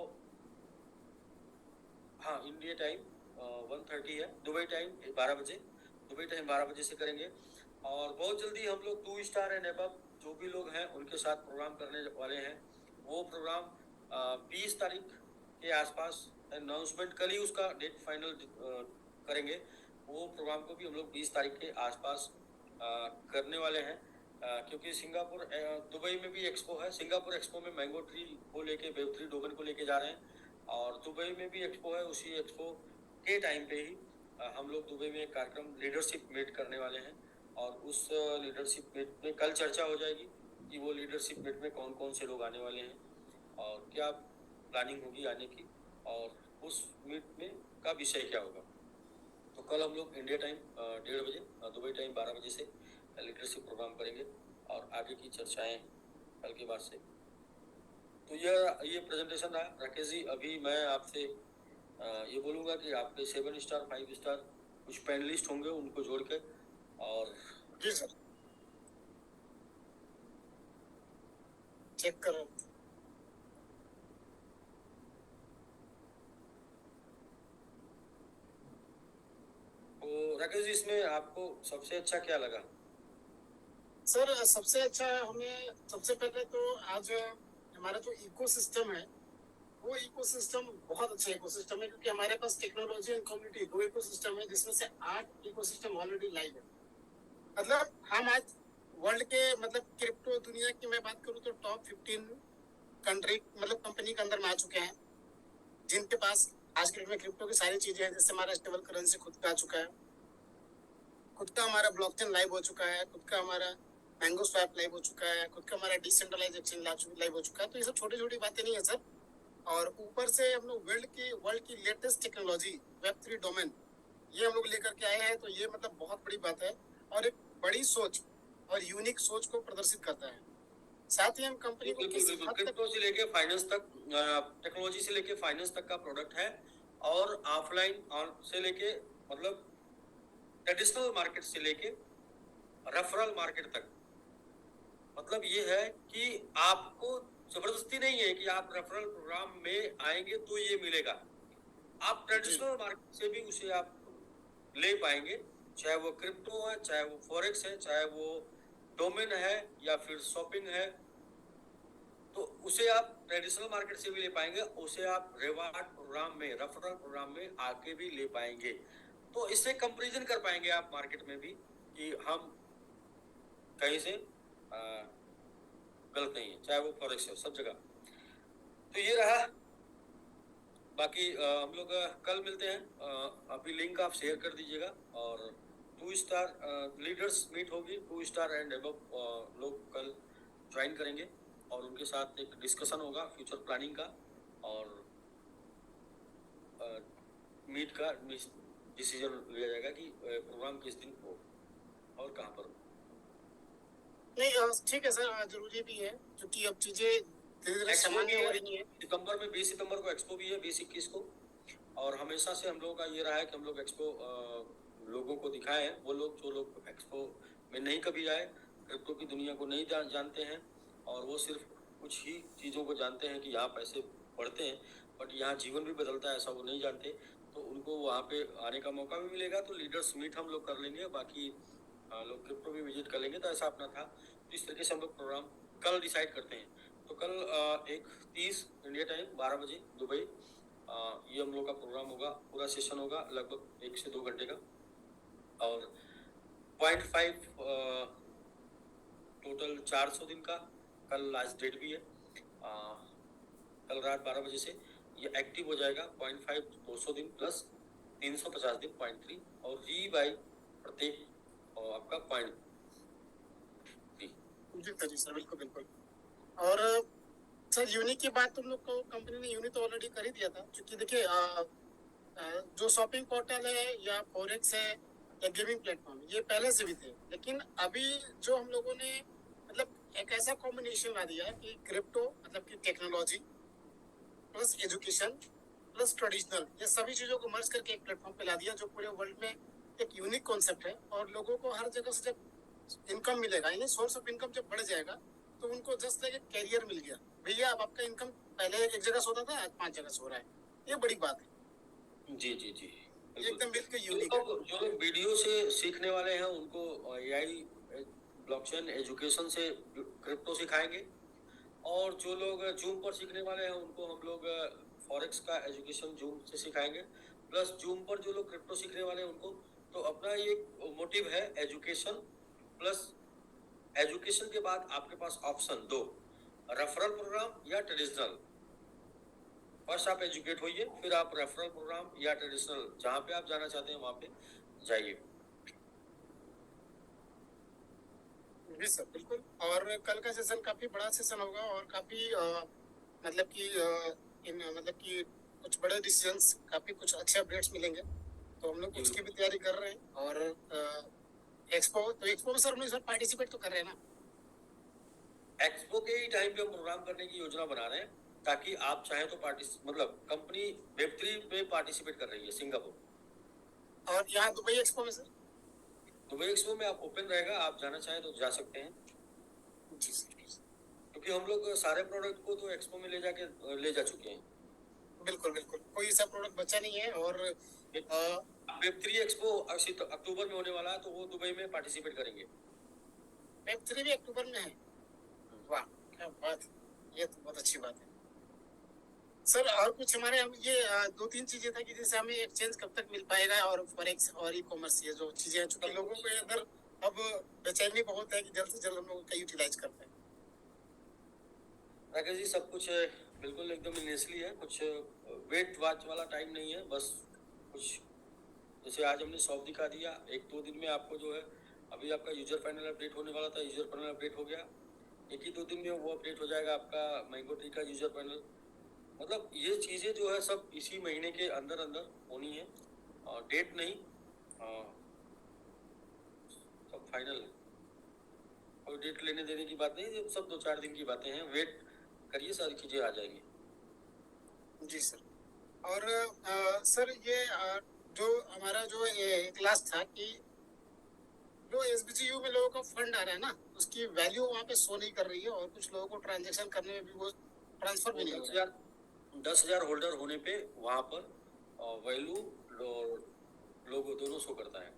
हाँ इंडिया टाइम 1:30 है, दुबई टाइम 12 बजे, दुबई टाइम 12 बजे से करेंगे। और बहुत जल्दी हम लोग 2 स्टार एंड अबव जो भी लोग हैं उनके साथ प्रोग्राम करने वाले हैं। वो प्रोग्राम 20 तारीख के आसपास, अनाउंसमेंट कल ही उसका डेट फाइनल करेंगे। वो प्रोग्राम को भी हम लोग 20 तारीख के आसपास करने वाले हैं, क्योंकि सिंगापुर, दुबई में भी एक्सपो है। सिंगापुर एक्सपो में मैंगो ट्री को लेके, वेब3 डोमेन को लेके जा रहे हैं, और दुबई में भी एक्सपो है। उसी एक्सपो के टाइम पे ही हम लोग दुबई में एक कार्यक्रम लीडरशिप मीट करने वाले हैं, और उस लीडरशिप मीट में कल चर्चा हो जाएगी कि वो लीडरशिप मीट में कौन कौन से लोग आने वाले हैं और क्या प्लानिंग होगी आने की, और उस मीट में का विषय क्या होगा। तो कल हम लोग इंडिया टाइम 1:30 बजे, दुबई टाइम 12 बजे से लीडरशिप प्रोग्राम करेंगे, और आगे की चर्चाएं कल के बाद से। तो ये प्रेजेंटेशन रहा राकेश जी। अभी मैं आपसे ये बोलूँगा कि आपके 7 स्टार 5 स्टार कुछ पैनलिस्ट होंगे, उनको जोड़ के, और जी सर चेक करो। तो राकेश जी इसमें आपको सबसे अच्छा क्या लगा? सर सबसे अच्छा हमें, सबसे पहले तो आज हमारा जो इकोसिस्टम है वो इकोसिस्टम बहुत अच्छा इकोसिस्टम है, क्योंकि हमारे पास टेक्नोलॉजी एंड कम्युनिटी 2 इकोसिस्टम है, जिसमें से 8 इकोसिस्टम ऑलरेडी लाइव है। मतलब हम आज वर्ल्ड के, मतलब क्रिप्टो दुनिया की मैं बात करूं तो टॉप 15 कंट्री, मतलब कंपनी के अंदर में आ चुके हैं, जिनके पास आज के डेट में क्रिप्टो की सारी चीजें हैं। जैसे हमारा स्टेबल करेंसी खुद का आ चुका है, खुद का हमारा ब्लॉकचेन लाइव हो चुका है, खुद का हमारा मैंगो स्वैप लाइव हो चुका है, खुद का हमारा डिसेंट्रलाइज एक्सचेंज लाइव हो चुका है। तो ये सब छोटी छोटी बातें नहीं है सर। और ऊपर से हम लोग वर्ल्ड की लेटेस्ट टेक्नोलॉजी वेब3 डोमेन ये हम लोग लेकर के आए हैं। तो ये मतलब बहुत बड़ी बात है, और एक बड़ी सोच और यूनिक सोच को प्रदर्शित करता है। साथ ही हम कंपनी को किस हद तक, क्रिप्टो से लेके फाइनेंस तक, टेक्नोलॉजी से लेके फाइनेंस तक का प्रोडक्ट है, और ऑफलाइन से लेके, मतलब ट्रेडिशनल मार्केट से लेके रेफरल मार्केट तक। मतलब ये है कि आपको जबरदस्ती नहीं है कि आप रेफरल प्रोग्राम में आएंगे तो ये मिलेगा। आप ट्रेडिशनल मार्केट से भी उसे आप ले पाएंगे, चाहे वो क्रिप्टो है, चाहे वो फॉरेक्स है, चाहे वो डोमेन है, या फिर शॉपिंग है। तो उसे आप ट्रेडिशनल मार्केट से भी ले पाएंगे, उसे आप रिवार्ड प्रोग्राम में, रेफरल प्रोग्राम में आके भी ले पाएंगे। तो इससे कंपैरिजन कर पाएंगे आप मार्केट में भी कि हम कहीं से गलत नहीं है, चाहे वो फॉरेक्स है, सब जगह। तो ये रहा। बाकी हम लोग कल मिलते हैं। अभी लिंक आप शेयर कर दीजिएगा, और 2 स्टार लीडर्स मीट होगी, 2 स्टार एंड अबव लोग कल ज्वाइन करेंगे, और उनके साथ एक डिस्कशन होगा फ्यूचर प्लानिंग का, और मीट का डिसीजन लिया जाएगा कि प्रोग्राम किस दिन हो और कहाँ पर हो। नहीं ठीक है सर, जरूरी भी है क्योंकि अब चीजें धीरे धीरे सामान्य हो रही है। सितंबर में 20 सितंबर को एक्सपो भी है, 20-21 को। और हमेशा से हम लोगों का ये रहा है कि हम लोग एक्सपो लोगों को दिखाएं। वो लोग जो लोग एक्सपो में नहीं कभी आए, क्रिप्टो की दुनिया को नहीं जानते हैं, और वो सिर्फ कुछ ही चीज़ों को जानते हैं कि यहाँ पैसे पढ़ते हैं, बट यहाँ जीवन भी बदलता है, ऐसा वो नहीं जानते। तो उनको वहाँ पे आने का मौका भी मिलेगा। तो लीडर्स मीट हम लोग कर लेंगे, बाकी लोग क्रिप्टो भी विजिट कर लेंगे। तो ऐसा अपना था। तो इस तरीके से हम लोग प्रोग्राम कल डिसाइड करते हैं। तो कल 1:30 इंडिया टाइम 12 बजे दुबई, ये हम लोग का प्रोग्राम होगा। पूरा सेशन होगा लगभग 1 से 2 घंटे का, और 0.5 टोटल 400 दिन का कल लास्ट डेट भी है। कल रात 12 बजे से ये एक्टिव हो जाएगा। 0.5 200 दिन प्लस 350 दिन 0.3, और री बाई प्रत्येक आपका 0.3। जी सर बिल्कुल बिल्कुल। और सर यूनिक की बात तुम लोग को कंपनी ने यूनिक तो ऑलरेडी कर ही दिया था, क्योंकि देखिए जो शॉपिंग पोर्टल है या फॉरेक्स है या गेमिंग प्लेटफॉर्म, ये पहले से भी थे, लेकिन अभी जो हम लोगों ने मतलब एक ऐसा कॉम्बिनेशन ला दिया कि क्रिप्टो मतलब कि technology plus education plus traditional, ये सभी चीजों को मर्ज करके एक प्लेटफॉर्म पे ला दिया, जो पूरे वर्ल्ड में एक यूनिक कॉन्सेप्ट है। और लोगों को हर जगह से जब इनकम मिलेगा, यानी सोर्स ऑफ इनकम जब बढ़ जाएगा, तो उनको जस्ट लाइक एक कैरियर मिल गया, भैया अब आपका इनकम पहले एक जगह से होता था, आज 5 जगह से हो रहा है। ये बड़ी बात है। जी जी जी, ये बिल्कुल। एकदम बिल्कुल जो यूनिक है। लोग जो लोग वीडियो से सीखने वाले हैं उनको एआई ब्लॉकचेन एजुकेशन से क्रिप्टो सिखाएंगे, और जो लोग जूम पर सीखने वाले हैं उनको हम लोग फॉरेक्स का एजुकेशन जूम से सिखाएंगे। प्लस जूम पर जो लोग क्रिप्टो सीखने वाले हैं उनको, तो अपना ये मोटिव है एजुकेशन प्लस। एजुकेशन के बाद आपके पास ऑप्शन दो, रेफरल प्रोग्राम या ट्रेडिशनल। फर्स्ट आप एजुकेट होइए, फिर आप रेफरल प्रोग्राम या ट्रेडिशनल जहाँ पे आप जाना चाहते हैं वहाँ पे जाइए। जी सर, बिल्कुल। और कल का सेशन काफी बड़ा सेशन होगा, और काफी मतलब कि मतलब कि कुछ बड़े डिसीजंस, काफी कुछ अच्छे अपडेट्स मिलेंगे, तो हम लोग जी। उसकी भी तैयारी कर रहे हैं। और एक्सपो में सर हम लोग पार्टिसिपेट तो कर रहे हैं ना? एक्सपो के ही टाइम पे हम प्रोग्राम करने की योजना बना रहे हैं, ताकि आप चाहें तो मतलब कंपनी वेब3 में पार्टिसिपेट कर रही है सिंगापुर। और यहाँ दुबई एक्सपो में सर? दुबई एक्सपो में आप ओपन रहेगा, आप जाना चाहें तो जा सकते हैं। जी सर, क्योंकि हम लोग सारे प्रोडक्ट को तो एक्सपो में ले जा चुके हैं। बिल्कुल बिल्कुल, कोई ऐसा प्रोडक्ट बचा नहीं है। और वेब3 एक्सपो अक्टूबर में होने वाला है, तो वो दुबई में पार्टिसिपेट करेंगे। वेब3 भी अक्टूबर में है? वाह, क्या बात है, ये तो बहुत अच्छी बात है सर। और कुछ हमारे हम ये 2-3 चीजें था कि जैसे हमें एक्सचेंज कब तक मिल पाएगा, और फॉरेक्स और ई कॉमर्स, ये जो चीजें हैं, चूंकि लोगों को अंदर अब बेचैनी बहुत है कि जल्द से जल्द हम लोग का यूटिलाइज कर पाए। राकेश जी, सब कुछ बिल्कुल एकदम इनिशियली है, कुछ वेट वॉच वाला टाइम नहीं है। बस कुछ जैसे आज हमने सॉफ्ट दिखा दिया, 1-2 दिन में आपको जो है, अभी आपका यूजर पैनल अपडेट होने वाला था, यूजर पैनल अपडेट हो गया। 1 ही 2 दिन में वो अपडेट हो जाएगा आपका मैंगो ट्री का यूजर पैनल। मतलब ये चीज़ें जो है सब इसी महीने के अंदर अंदर होनी है, और डेट नहीं, सब फाइनल है। कोई डेट लेने देने की बात नहीं, ये सब 2-4 दिन की बातें हैं। वेट करिए, सारी चीज़ें आ जाएंगी। जी सर। और सर ये जो हमारा जो क्लास था कि जो एसबीजीयू में लोगों का फंड आ रहा है ना, उसकी वैल्यू वहाँ पे शो नहीं कर रही है, और कुछ लोगों को ट्रांजेक्शन करने में भी वो ट्रांसफर भी नहीं हो रहा है। 10,000 होल्डर होने पे वहाँ पर वैल्यू लोगो दोनों शो करता है।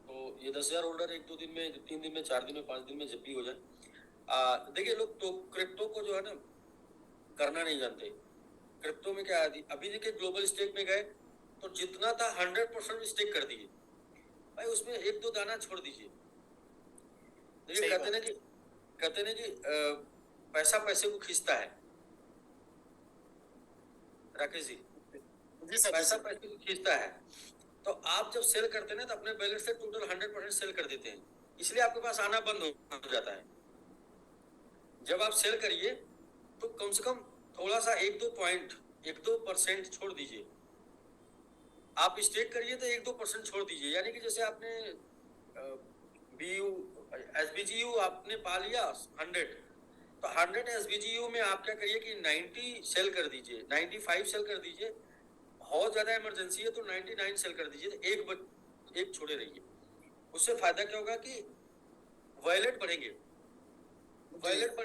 तो ये 10,000 होल्डर 1-2 दिन में, 3 दिन में, 4 दिन में, 5 दिन में जब भी हो जाए। देखिए, लोग तो क्रिप्टो को जो है ना करना नहीं जानते। क्रिप्टो में क्या है, अभी देखिए ग्लोबल स्टेक में गए तो जितना था 100% स्टेक कर दिए भाई, उसमें 1-2 दाना छोड़ दीजिए। देखिए, कहते ना कि पैसा पैसे को खींचता है। राकेश जी, पैसा पैसे को खींचता है। तो आप जब सेल करते हैं ना, तो अपने बैलेंस से टोटल 100% सेल कर देते हैं, इसलिए आपके पास आना बंद हो जाता है। जब आप सेल करिए तो कम से कम थोड़ा सा 1-2% छोड़ दीजिए। आप स्टेक करिए तो 1-2% छोड़ दीजिए, यानी कि जैसे आपने एसबीजीयू आपने पा लिया 100, तो 100 एसबीजीयू में आप क्या करिए कि 90 सेल कर दीजिए, 95 सेल कर दीजिए। बहुत ज्यादा इमरजेंसी है तो 99 सेल कर दीजिए, एक छोड़े रहिए। उससे फायदा क्या होगा कि वैलेट बढ़ेंगे। वैलेट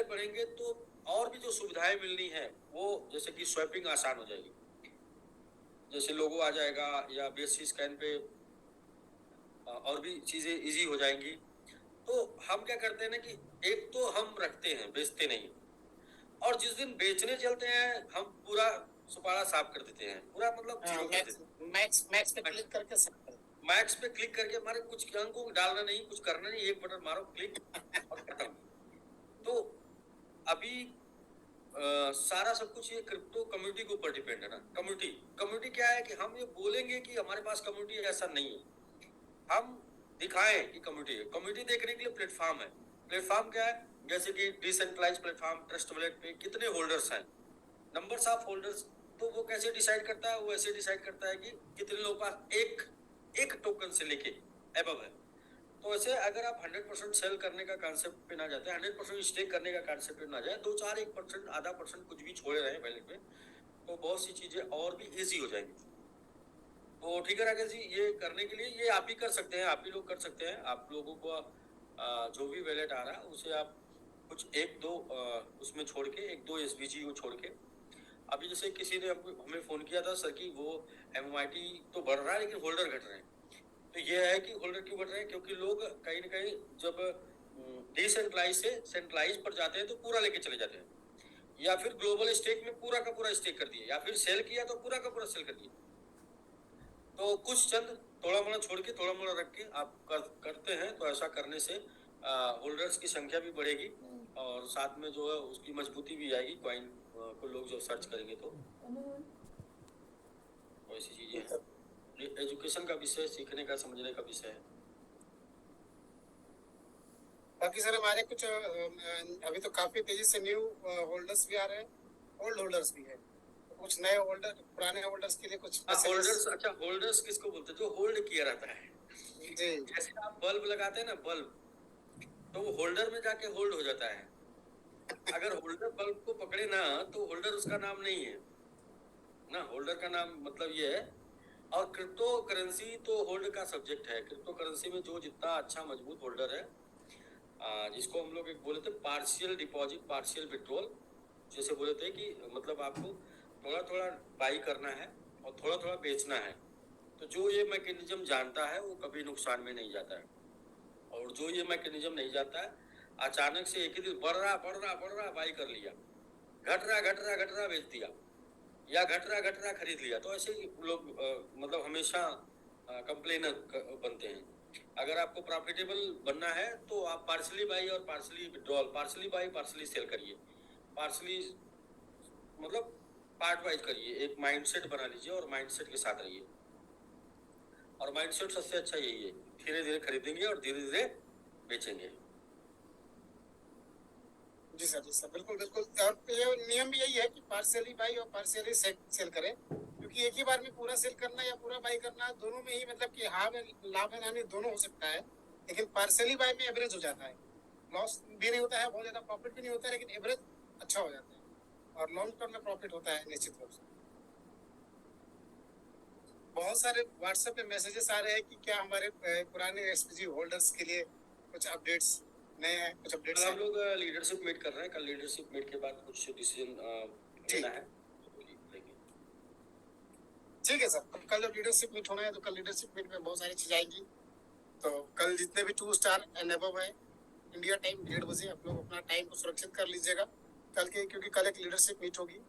बढ़ेंगे तो और भी जो सुविधाएं मिलनी है, वो जैसे कि स्वैपिंग आसान हो जाएगी, जैसे लोगो आ जाएगा, या बेसी स्कैन पे और भी चीजें इजी हो जाएंगी। तो हम क्या करते हैं ना कि एक तो हम रखते हैं, बेचते नहीं, और जिस दिन बेचने चलते हैं हम पूरा सुपारा साफ कर देते हैं, पूरा मतलब जीरो कर देते हैं। मैक्स पे क्लिक करके मैक्स पे क्लिक करके हमारे कुछ अंकों को डालना नहीं, कुछ करना नहीं, एक बटन मारो, क्लिक और खत्म। तो अभी सारा सब कुछ ये क्रिप्टो कम्युनिटी के ऊपर डिपेंड है ना। कम्युनिटी क्या है कि हम ये बोलेंगे कि हमारे पास कम्युनिटी है, ऐसा नहीं है। हम दिखाएं कि कम्युनिटी देखने के लिए प्लेटफॉर्म है। प्लेटफॉर्म क्या है? जैसे कि डिसेंट्रलाइज प्लेटफॉर्म ट्रस्ट वॉलेट पे कितने होल्डर्स हैं, नंबर्स ऑफ होल्डर्स, तो वो कैसे डिसाइड करता है, वो ऐसे डिसाइड करता है कि कितने लोगों का एक एक टोकन से लेके एबव है। तो ऐसे अगर आप 100% सेल करने का कॉन्सेप्ट पे ना जाते हैं, 100% स्टेक करने का कॉन्सेप्ट पे ना जाए, 2-4 1% आधा परसेंट कुछ भी छोड़े रहे वैलेट में, तो बहुत सी चीजें और भी इजी हो जाएंगी। तो ठीक है राकेश जी, ये करने के लिए ये आप ही कर सकते हैं, आप ही लोग कर सकते हैं। आप लोगों को जो भी वैलेट आ रहा है उसे आप कुछ एक दो उसमें छोड़ के, एक दो एसबीजी को छोड़ के, अभी जैसे किसी ने हमें फोन किया था सर कि वो एमआईटी तो बढ़ रहा है लेकिन होल्डर घट रहे हैं। तो ये है कि होल्डर क्यों घट रहे हैं, क्योंकि लोग कहीं ना कहीं जब डिसेंट्रलाइज से सेंट्रलाइज पर जाते हैं तो पूरा लेके चले जाते हैं, या फिर ग्लोबल स्टेक में पूरा का पूरा स्टेक कर दिया, या फिर सेल किया तो पूरा का पूरा सेल कर दिया। तो कुछ चंद थोड़ा मोड़ा छोड़ के, थोड़ा मोड़ा रख के आप करते हैं, तो ऐसा करने से होल्डर्स की संख्या भी बढ़ेगी और साथ में जो है उसकी मजबूती भी आएगी। कॉइन को लोग जब सर्च करेंगे तो ऐसी चीजें हैं। एजुकेशन का विषय, सीखने का, समझने का विषय है। बाकी सर हमारे कुछ अभी तो काफी तेजी से न्यू होल्डर्स भी आ रहे हैं, ओल्ड होल्डर्स भी है, तो कुछ नए होल्डर, पुराने होल्डर्स के लिए कुछ होल्डर्स, अच्छा होल्डर्स किसको बोलते हैं, जो होल्ड किया रहता है जी। जैसे आप बल्ब लगाते हैं ना, बल्ब, तो वो होल्डर में जाके होल्ड हो जाता है। अगर होल्डर बल्ब को पकड़े ना तो होल्डर उसका नाम नहीं है ना, होल्डर का नाम मतलब ये है। और क्रिप्टो करेंसी तो होल्ड का सब्जेक्ट है। क्रिप्टो करेंसी में जो जितना अच्छा मजबूत होल्डर है, जिसको हम लोग एक बोले थे पार्शियल डिपॉजिट पार्शियल विड्रॉल, जैसे बोले थे कि मतलब आपको थोड़ा थोड़ा बाई करना है और थोड़ा थोड़ा बेचना है, तो जो ये मैकेनिज्म जानता है वो कभी नुकसान में नहीं जाता है। और जो ये मैकेनिज्म नहीं जाता है, अचानक से एक ही दिन बढ़ रहा बाई कर लिया, घट रहा बेच दिया, या घट रहा खरीद लिया, तो ऐसे ही लोग मतलब हमेशा कंप्लेनर बनते हैं। अगर आपको प्रॉफिटेबल बनना है तो आप पार्सली बाई और partially withdrawal, partially buy partially sell करिए, पार्सली मतलब पार्ट वाइज करिए, एक माइंडसेट बना लीजिए और माइंडसेट के साथ रहिए। और माइंडसेट सबसे अच्छा यही है, धीरे धीरे खरीदेंगे और धीरे धीरे बेचेंगे। जी सर बिल्कुल बिल्कुल। और ये नियम भी यही है कि पार्शियली बाई और पार्शियली सेल करें, क्योंकि एक ही बार में पूरा सेल करना या पूरा बाई करना, दोनों में ही मतलब कि लाभ है हानि दोनों हो सकता है, लेकिन पार्शियली बाई में एवरेज हो जाता है, लॉस भी नहीं होता है, बहुत ज्यादा प्रॉफिट भी नहीं होता है, लेकिन एवरेज अच्छा हो जाता है और लॉन्ग टर्म में प्रॉफिट होता है निश्चित रूप से। बहुत सारे व्हाट्सएप पे मैसेजेस आ रहे हैं कि क्या हमारे पुराने एसपीजी होल्डर्स के लिए कुछ अपडेट्स नए हैं, कुछ अपडेट्स हम लोग लीडरशिप मीट कर रहे हैं, कल लीडरशिप मीट के बाद कुछ डिसीजन लेना है। ठीक है सर, कल जब लीडरशिप मीट होना है तो कल लीडरशिप मीट में बहुत सारी चीज आएंगी। तो कल जितने भी 2 स्टार एंड अबव है, इंडिया टाइम 1:30 बजे आप लोग अपना टाइम को सुरक्षित कर लीजिएगा कल के, क्योंकि कल एक लीडरशिप मीट होगी,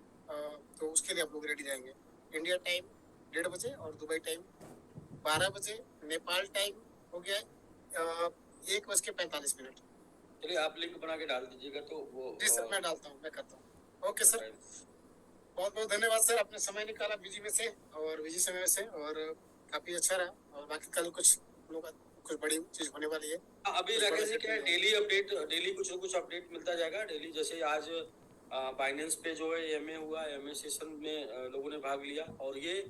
तो उसके लिए आप लोग रेडी रहेंगे। इंडिया टाइम 1:30 बजे और दुबई टाइम 12 बजे, नेपाल टाइम हो गया 1:45। चलिए आप लिंक बना के डाल दीजिएगा तो वो। जी सर मैं डालता हूँ, मैं करता हूँ। ओके सर, बहुत बहुत धन्यवाद सर, आपने समय निकाला बिजी में से और बिजी समय से, और काफी अच्छा रहा। और बाकी कल कुछ लोग कुछ बड़ी चीज होने वाली है। अभी राकेश जी क्या है, डेली अपडेट, डेली कुछ ना कुछ अपडेट मिलता जाएगा डेली। जैसे आज बाइनेंस पे जो है एमए हुआ, एमए सेशन में लोगों ने भाग लिया, और ये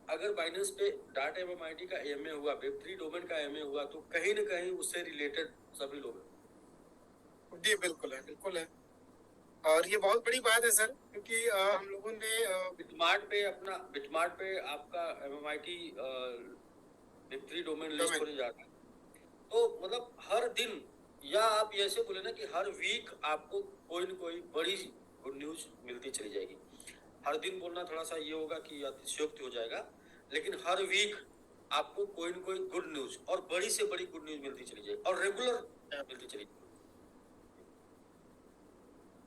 अगर बाइनेंस पे डाट एमएमआईटी का एमए हुआ, वेब3 डोमेन का एमए हुआ, तो कहीं ना कहीं उससे रिलेटेड सभी लोग हैं। जी बिल्कुल है, बिल्कुल है, और ये बहुत बड़ी बात है सर, क्योंकि हम लोगों ने बिटमार्ट पे अपना, बिटमार्ट पे आपका एमएमआईटी वेब3 डोमेन लिस्ट होने जा रहा है। तो मतलब हर दिन, या आप ऐसे बोले ना कि हर वीक आपको कोई न कोई बड़ी गुड न्यूज मिलती चली जाएगी। हर दिन बोलना थोड़ा सा ये होगा कि अतिशयोक्ति हो जाएगा, लेकिन हर वीक आपको कोई न कोई गुड न्यूज और बड़ी से बड़ी गुड न्यूज मिलती चली जाएगी और रेगुलर मिलती चली जाएगी।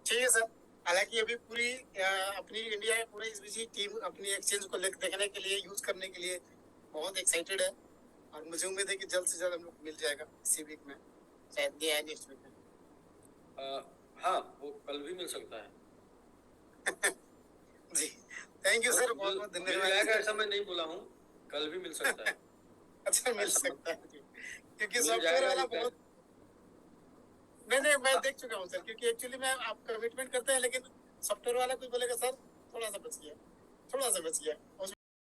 ठीक है सर, हालांकि अभी पूरी अपनी इंडिया में पूरी एसबीजी टीम अपनी एक्सचेंज को देखने के लिए, यूज करने के लिए बहुत एक्साइटेड है, और मुझे उम्मीद है कि जल्द से जल्द हम लोग मिल जाएगा इसी वीक में, शायद ये नेक्स्ट वीक में। हाँ, वो कल भी मिल सकता है। जी थैंक यू सर, बहुत बहुत धन्यवाद। ऐसा मैं नहीं बोला हूँ, कल भी मिल सकता है। अच्छा मिल सकता है, क्योंकि सॉफ्टवेयर वाला बहुत नहीं मैं देख चुका हूँ सर, क्योंकि एक्चुअली में आप कमिटमेंट करते हैं, लेकिन सॉफ्टवेयर वाला कोई बोलेगा सर थोड़ा सा बच गया, थोड़ा सा बच गया, उसमें